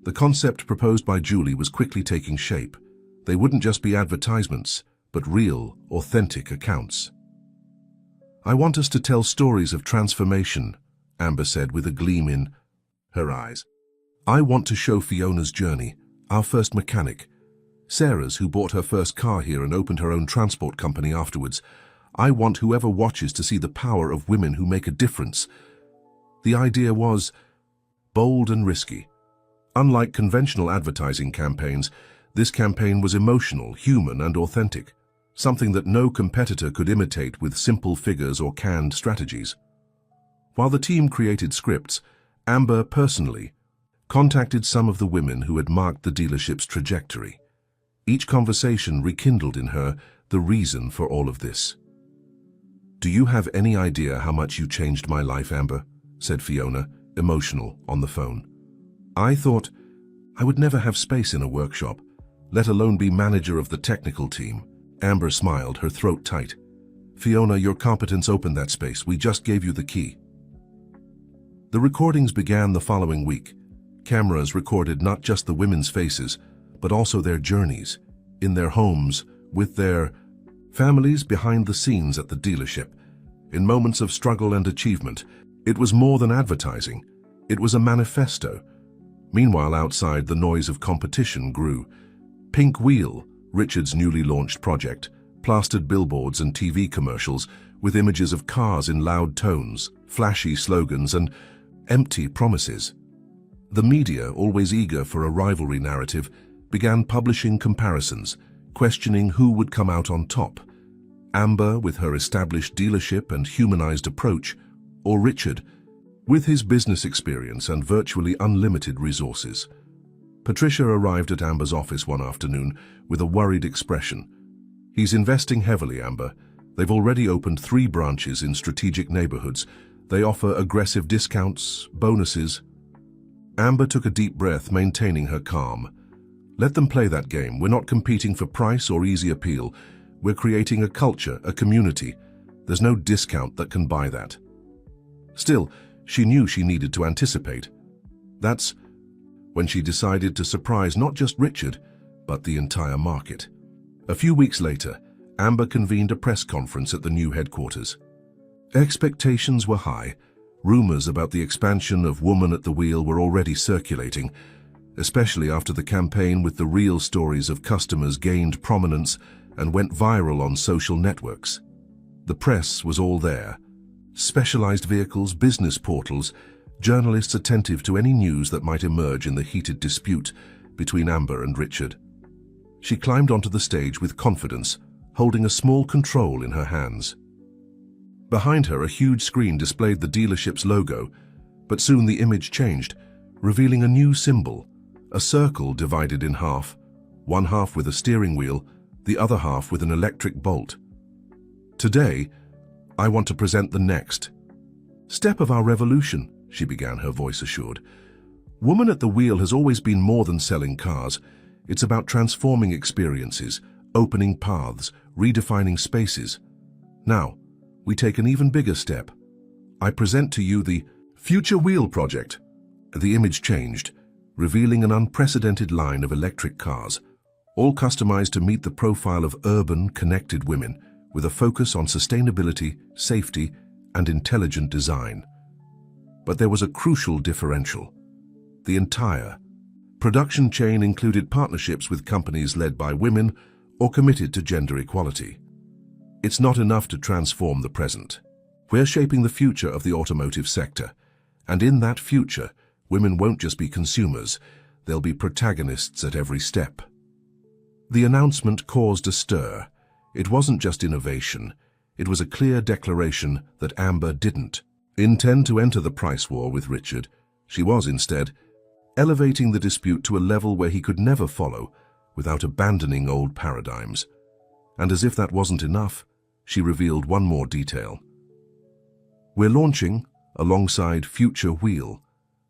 The concept proposed by Julie was quickly taking shape. They wouldn't just be advertisements, but real, authentic accounts. "I want us to tell stories of transformation," Amber said with a gleam in her eyes. "I want to show Fiona's journey, our first mechanic. Sarah's, who bought her first car here and opened her own transport company afterwards. I want whoever watches to see the power of women who make a difference." The idea was bold and risky. Unlike conventional advertising campaigns, this campaign was emotional, human, and authentic, something that no competitor could imitate with simple figures or canned strategies. While the team created scripts, Amber personally contacted some of the women who had marked the dealership's trajectory. Each conversation rekindled in her the reason for all of this. "Do you have any idea how much you changed my life, Amber?" said Fiona, emotional, on the phone. "I thought I would never have space in a workshop, let alone be manager of the technical team." Amber smiled, her throat tight. "Fiona, your competence opened that space. We just gave you the key." The recordings began the following week. Cameras recorded not just the women's faces, but also their journeys, in their homes, with their families, behind the scenes at the dealership. In moments of struggle and achievement, it was more than advertising. It was a manifesto. Meanwhile, outside, the noise of competition grew. Pink Wheel, Richard's newly launched project, plastered billboards and TV commercials with images of cars in loud tones, flashy slogans, and empty promises. The media, always eager for a rivalry narrative, began publishing comparisons, questioning who would come out on top. Amber, with her established dealership and humanized approach, or Richard, with his business experience and virtually unlimited resources. Patricia arrived at Amber's office one afternoon with a worried expression. "He's investing heavily, Amber. They've already opened 3 branches in strategic neighborhoods. They offer aggressive discounts, bonuses." Amber took a deep breath, maintaining her calm. "Let them play that game. We're not competing for price or easy appeal. We're creating a culture, a community. There's no discount that can buy that." Still, she knew she needed to anticipate. That's when she decided to surprise not just Richard, but the entire market. A few weeks later, Amber convened a press conference at the new headquarters. Expectations were high. Rumors about the expansion of Woman at the Wheel were already circulating, especially after the campaign with the real stories of customers gained prominence and went viral on social networks. The press was all there. Specialized vehicles, business portals, journalists attentive to any news that might emerge in the heated dispute between Amber and Richard. She climbed onto the stage with confidence, holding a small control in her hands. Behind her, a huge screen displayed the dealership's logo, but soon the image changed, revealing a new symbol, a circle divided in half, one half with a steering wheel, the other half with an electric bolt. "Today, I want to present the next step of our revolution," she began, her voice assured. "Woman at the Wheel has always been more than selling cars. It's about transforming experiences, opening paths, redefining spaces. Now, we take an even bigger step. I present to you the Future Wheel Project." The image changed, revealing an unprecedented line of electric cars, all customized to meet the profile of urban, connected women, with a focus on sustainability, safety, and intelligent design. But there was a crucial differential. The entire production chain included partnerships with companies led by women or committed to gender equality. It's not enough to transform the present. We're shaping the future of the automotive sector, and in that future, women won't just be consumers, they'll be protagonists at every step. The announcement caused a stir. It wasn't just innovation, it was a clear declaration that Amber didn't intend to enter the price war with Richard. She was instead elevating the dispute to a level where he could never follow without abandoning old paradigms. And as if that wasn't enough, she revealed one more detail. "We're launching, alongside Future Wheel,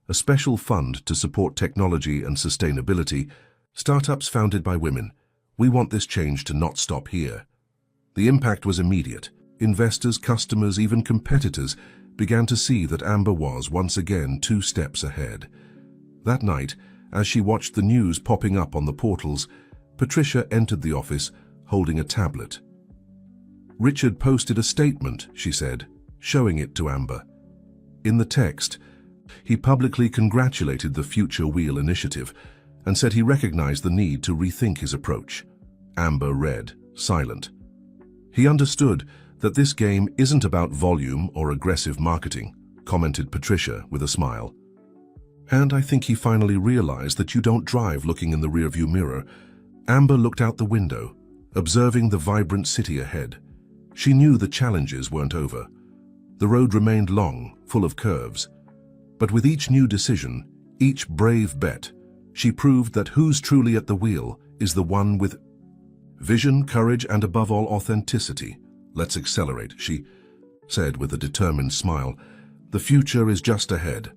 a special fund to support technology and sustainability, startups founded by women. We want this change to not stop here." The impact was immediate. Investors, customers, even competitors began to see that Amber was once again 2 steps ahead. That night, as she watched the news popping up on the portals, Patricia entered the office holding a tablet. "Richard posted a statement," she said, showing it to Amber. In the text, he publicly congratulated the Future Wheel initiative and said he recognized the need to rethink his approach. Amber read, silent. "He understood that this game isn't about volume or aggressive marketing," commented Patricia with a smile. And I think he finally realized that you don't drive looking in the rearview mirror. Amber looked out the window, observing the vibrant city ahead. She knew the challenges weren't over. The road remained long, full of curves. But with each new decision, each brave bet, she proved that who's truly at the wheel is the one with vision, courage, and above all, authenticity. Let's accelerate, she said with a determined smile. The future is just ahead.